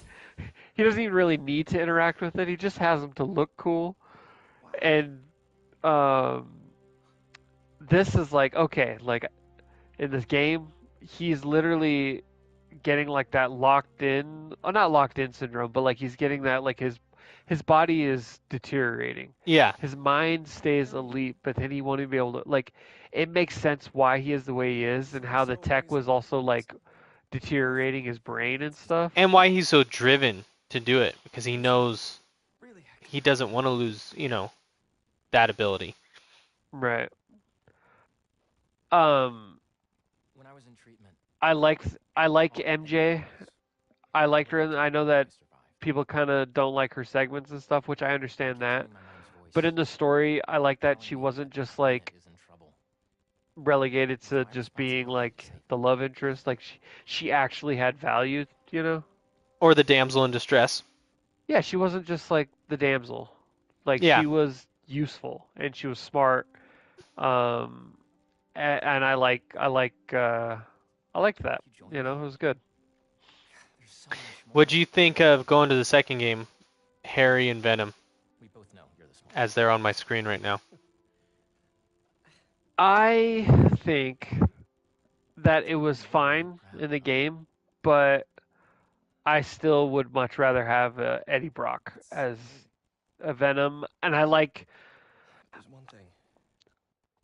he doesn't even really need to interact with it. He just has them to look cool. And this is like, okay, like in this game, he's literally getting like that locked in, not locked in syndrome, but like he's getting that like his body is deteriorating. Yeah. His mind stays elite, but then he won't even be able to like. It makes sense why he is the way he is, and how the tech was also like deteriorating his brain and stuff. And why he's so driven to do it, because he knows Really? he doesn't want to lose, that ability. Right. When I was in treatment, I like MJ. I liked her. I know that people kind of don't like her segments and stuff, which I understand that. But in the story, I like that she wasn't just like relegated to just being like the love interest. Like she actually had value, you know? Or the damsel in distress. Yeah, she wasn't just like the damsel. Like Yeah. she was useful and she was smart. And I liked that. You know, it was good. There's so much more. What'd you think of going to the second game, Harry and Venom, We both know you're the smart. as they're on my screen right now? I think that it was fine in the game, but I still would much rather have Eddie Brock as a Venom, and I like There's one thing.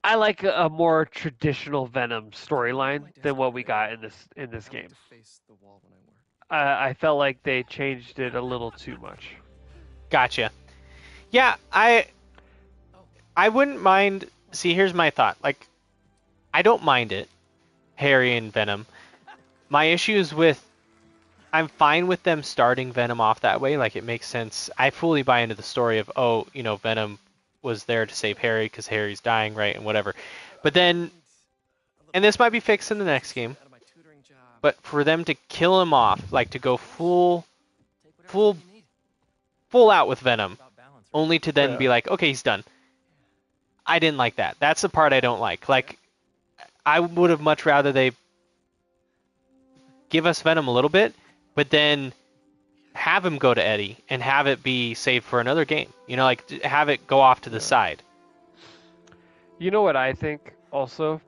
a more traditional Venom storyline than what we got in this game. To face the wall when I work. I felt like they changed it a little too much. Gotcha. Yeah, I wouldn't mind. See, here's my thought. Like, I don't mind it, Harry and Venom. My issue is with, I'm fine with them starting Venom off that way. Like, it makes sense. I fully buy into the story of, oh, you know, Venom was there to save Harry because Harry's dying, right, and whatever. But then, and this might be fixed in the next game, but for them to kill him off, like to go full out with Venom, only to then be like, okay, he's done. I didn't like that. That's the part I don't like. Like, I would have much rather they give us Venom a little bit, but then have him go to Eddie and have it be saved for another game. You know, like have it go off to the side. You know what I think also?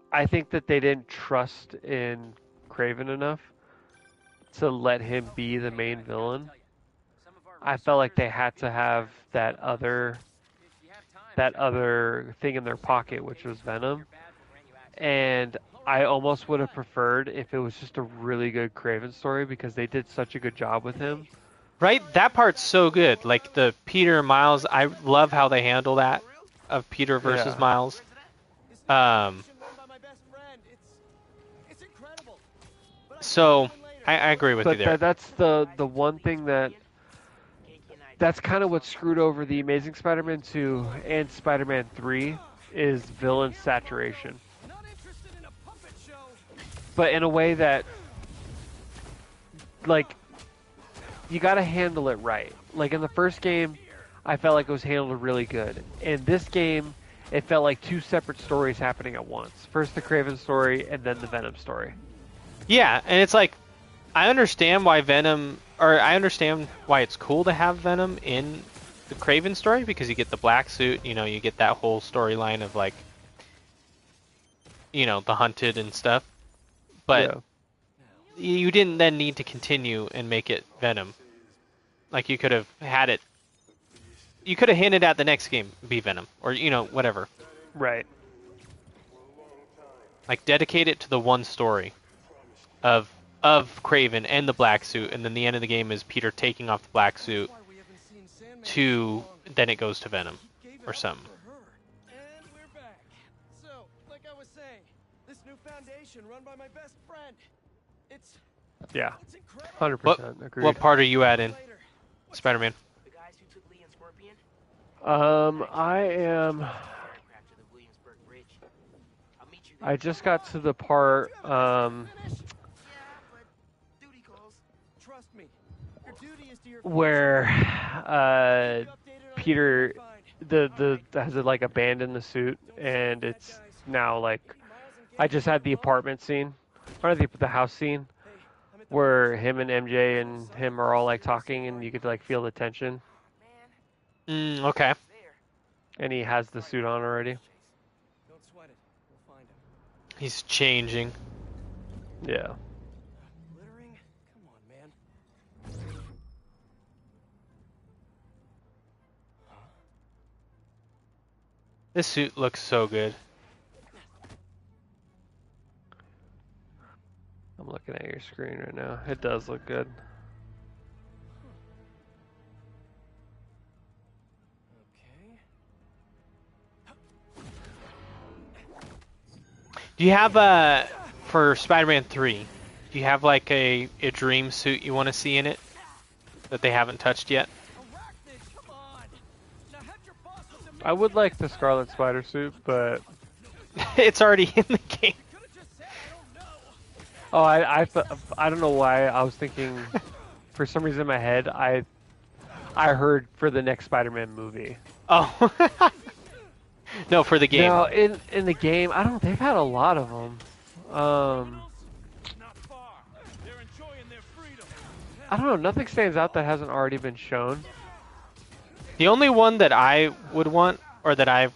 I think that they didn't trust in Craven enough to let him be the main villain. I felt like they had to have that other thing in their pocket, which was Venom. And I almost would have preferred if it was just a really good Craven story because they did such a good job with him. Right? That part's so good. Like the Peter and Miles, I love how they handle that of Peter versus Miles. So I agree with you there. That's the one thing that's kind of what screwed over the Amazing Spider-Man 2 and Spider-Man 3 is villain saturation. But in a way that, like, you gotta handle it right. Like in the first game, I felt like it was handled really good. In this game, it felt like two separate stories happening at once. First the Craven story, and then the Venom story. Yeah, and it's like, I understand why it's cool to have Venom in the Craven story, because you get the black suit, you know, you get that whole storyline of like, you know, the hunted and stuff. But you didn't then need to continue and make it Venom. Like you could have had it. You could have hinted at the next game be Venom, or you know, whatever. Right. Like dedicate it to the one story of Craven and the black suit, and then the end of the game is Peter taking off the black suit to then it goes to Venom or something. And we're back. So, like I was saying, this new foundation run by my best friend. It's incredible. 100% agreed. What part are you at in Spider-Man? The guys who took Lee and Scorpion? I am. I just got to the part. Where Peter has like abandoned the suit, and it's now like I just had the apartment scene, or the house scene, where him and MJ and him are all like talking, and you could like feel the tension. Okay. And he has the suit on already. Don't sweat it. We'll find him. He's changing. Yeah. Littering? Come on, man. This suit looks so good. I'm looking at your screen right now. It does look good. Do you have for Spider-Man 3, do you have like a dream suit you want to see in it that they haven't touched yet? I would like the Scarlet Spider suit, but It's already in the game. oh, I don't know why I was thinking. For some reason in my head, I heard for the next Spider-Man movie. Oh. No, for the game. No, in the game, I don't. They've had a lot of them. I don't know. Nothing stands out that hasn't already been shown. The only one that I would want, or that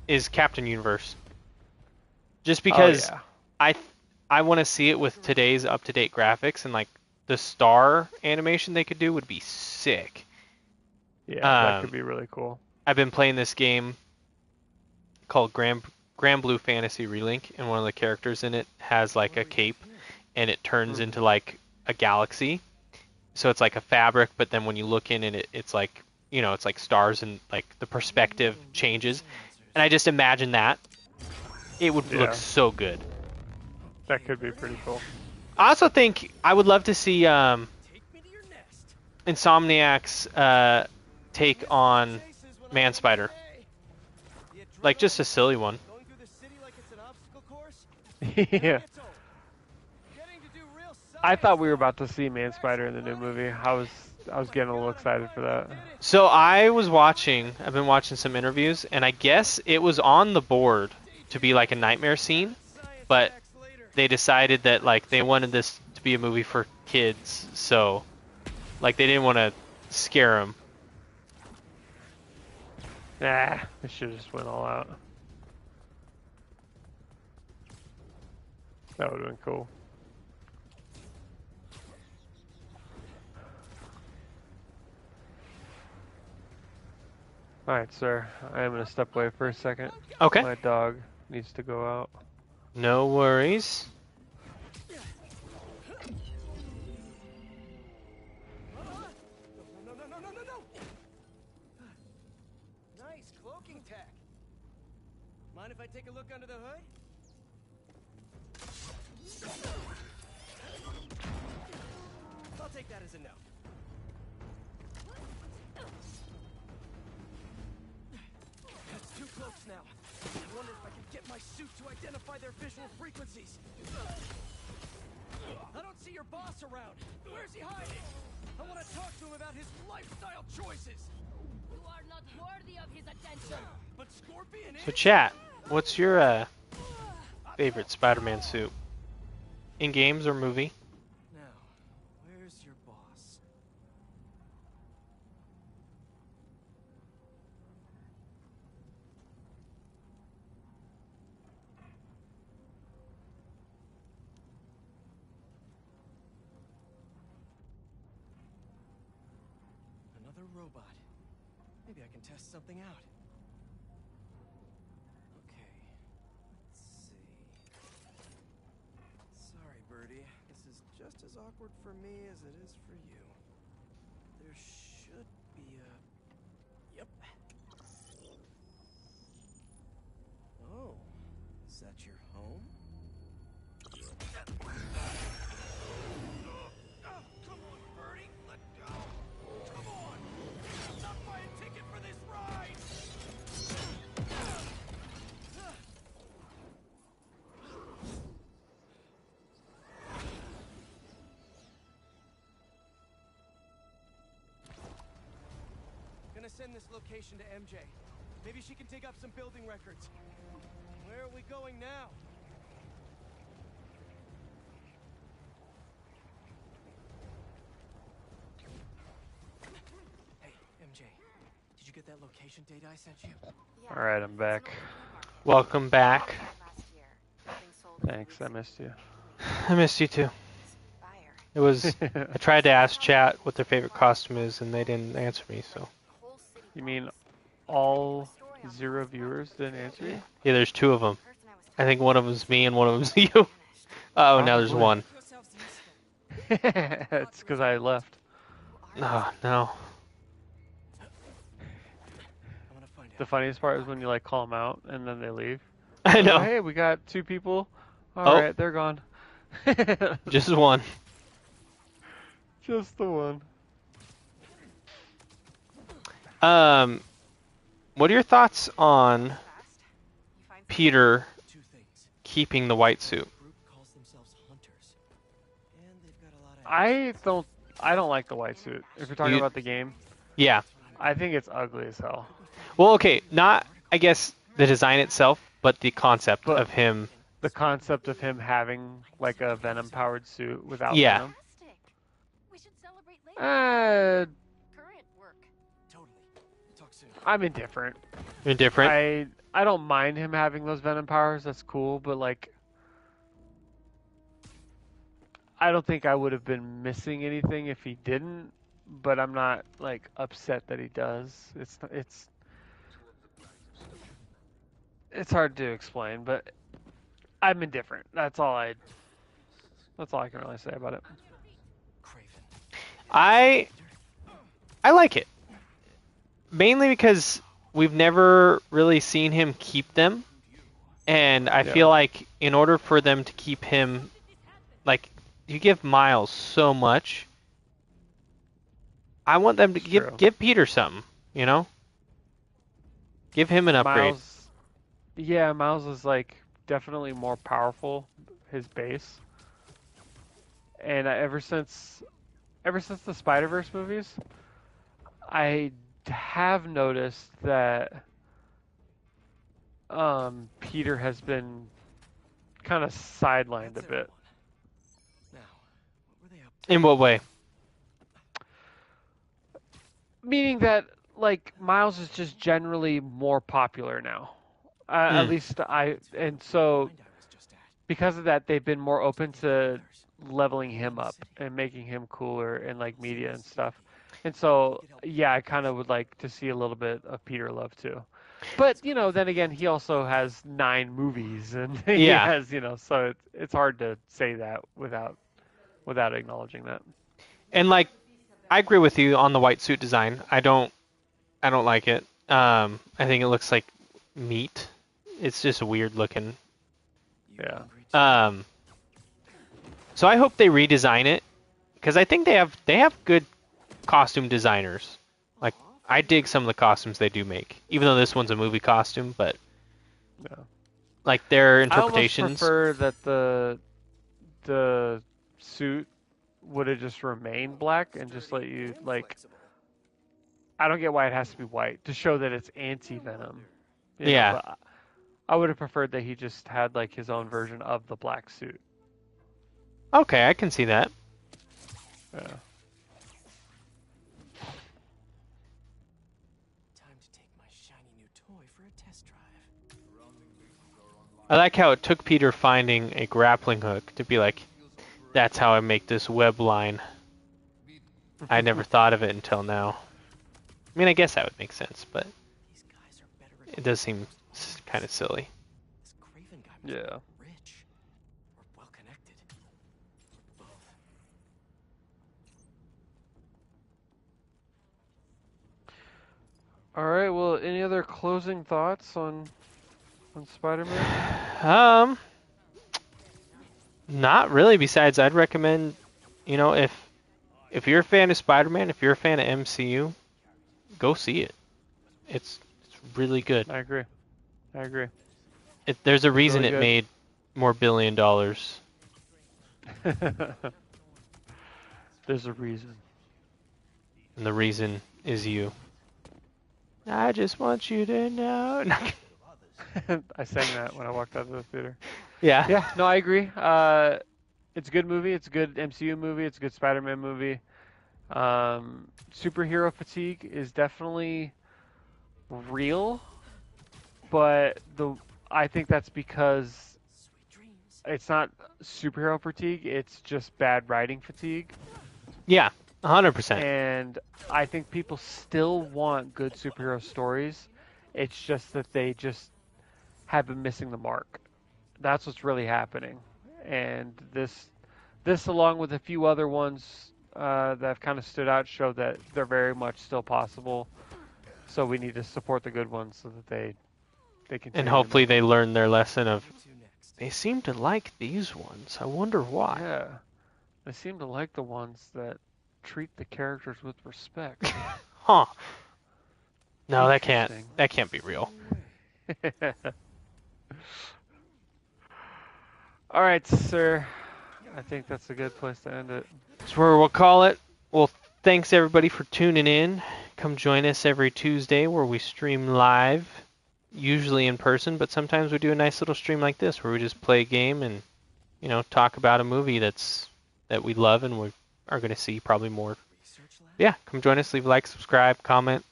is Captain Universe. Just because I want to see it with today's up-to-date graphics, and like the star animation they could do would be sick. Yeah, that could be really cool. I've been playing this game called Grand Blue Fantasy Relink, and one of the characters in it has like a cape, and it turns into like a galaxy. So it's like a fabric, but then when you look in it, it's like, you know, it's like stars, and like the perspective changes. And I just imagine that. It would look so good. That could be pretty cool. I also think I would love to see Take me to your nest. Insomniac's take on Man Spider. Like just a silly one. Going through the city like it's an obstacle course? Yeah. It's over. Getting to do real I thought we were science. about to see Man Spider in the new movie. I was getting a little excited for that. So I've been watching some interviews, and I guess it was on the board to be like a nightmare scene, Science but facts later. they decided that like they wanted this to be a movie for kids, so like they didn't want to scare them. Nah, they should have just went all out. That would have been cool. Alright, sir. I am going to step away for a second. Okay. My dog needs to go out. No worries. No. Nice cloaking tech. Mind if I take a look under the hood? I'll take that as a no. That's 2 cloaks now. I wonder if I can get my suit to identify their visual frequencies. I don't see your boss around. Where's he hiding? I want to talk to him about his lifestyle choices. You are not worthy of his attention. But Scorpion So is. chat, what's your favorite Spider-Man suit? In games or movie? Now, where's your boss? Another robot. Maybe I can test something out. Okay, let's see. Sorry, Birdie. This is just as awkward for me as it is for you. There should be a... Yep. Oh, is that your home? Oh, come on, Birdie, let go! Come on! I'm not buying a ticket for this ride! Gonna send this location to MJ. Maybe she can dig up some building records. Where are we going now? Hey, MJ. Did you get that location data I sent you? Alright, I'm back. Welcome back. Thanks, I missed you. I missed you too. It was. I tried to ask chat what their favorite costume is, and they didn't answer me. So You mean all 0 viewers didn't answer you? yeah, there's 2 of them. I think one of them's me and one of them's you. Oh, now there's Probably. 1. It's because I left. Oh no. I'm gonna find The out. funniest part is when you like call them out and then they leave. I know. Hey, we got 2 people. Oh. Alright, they're gone. Just 1. Just the one. What are your thoughts on Peter 2 things. keeping the white suit? Group calls themselves hunters. And they've got a lot of I don't like the white suit. If you're talking You- about the game, Yeah. I think it's ugly as hell. Well, okay, not I guess the design itself, but the concept But- of him. The concept of him having like a Venom powered suit without Yeah. Venom. We should celebrate later. Current work. Totally. Talk soon. I'm indifferent. Indifferent. I don't mind him having those Venom powers. That's cool, but like I don't think I would have been missing anything if he didn't, but I'm not like upset that he does. It's hard to explain, but I'm indifferent. That's all I can really say about it. Craven. I like it. Mainly because we've never really seen him keep them. And I Yeah. feel like in order for them to keep him like you give Miles so much. I want them to True. give Peter something, you know? Give him an upgrade. Miles is like definitely more powerful, his base. And ever since the Spider-Verse movies, I have noticed that Peter has been kind of sidelined a bit. Now, what were they up to? In what way? Meaning that like Miles is just generally more popular now. At least and so Mind I was just at. because of that, they've been more open to leveling him up and making him cooler in like media and stuff. And so, yeah, I kind of would like to see a little bit of Peter Love too. But then again, he also has 9 movies, and he Yeah. has, so it's hard to say that without acknowledging that. And like, I agree with you on the white suit design. I don't like it. I think it looks like meat. It's just weird looking. Yeah. So I hope they redesign it, because I think they have good costume designers. Like, I dig some of the costumes they do make, even though this one's a movie costume. But Yeah. like their I almost interpretations. prefer that the suit would have just remained black and just let you like. I don't get why it has to be white to show that it's anti-venom. Yeah. But I would have preferred that he just had like his own version of the black suit. Okay, I can see that. Yeah. Time to take my shiny new toy for a test drive. I like how it took Peter finding a grappling hook to be like, that's how I make this web line. I never thought of it until now. I mean, I guess that would make sense, but These guys are better it does seem kind of silly. This Craven guy must Yeah. be rich or well connected. Both. All right. Well, any other closing thoughts on Spider-Man? Not really. Besides, I'd recommend, if you're a fan of Spider-Man, if you're a fan of MCU, go see it. It's really good. I agree. There's a reason really it good. made more $1 billion. There's a reason. And the reason is you. I just want you to know. I sang that when I walked out of the theater. Yeah. Yeah, no, I agree. It's a good movie. It's a good MCU movie. It's a good Spider-Man movie. Superhero fatigue is definitely real, but I think that's because Sweet dreams. it's not superhero fatigue. It's just bad writing fatigue. Yeah, 100%. And I think people still want good superhero stories. It's just that they just have been missing the mark. That's what's really happening. And this along with a few other ones that have kind of stood out, show that they're very much still possible. So we need to support the good ones so that they continue. And hopefully they learn their lesson of, Where to next? they seem to like these ones. I wonder why. Yeah, they seem to like the ones that treat the characters with respect. Huh. No, that Interesting. can't be real. All right, sir. I think that's a good place to end it. That's where we'll call it. Well, thanks everybody for tuning in. Come join us every Tuesday where we stream live, usually in person, but sometimes we do a nice little stream like this where we just play a game and, talk about a movie that we love and we are going to see probably more. Research lab? Yeah, come join us. Leave a like, subscribe, comment,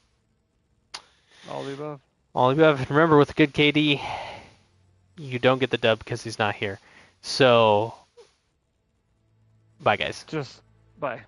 All the above. all of you have. Remember, with a good KD, you don't get the dub because he's not here. So, bye guys. Just bye.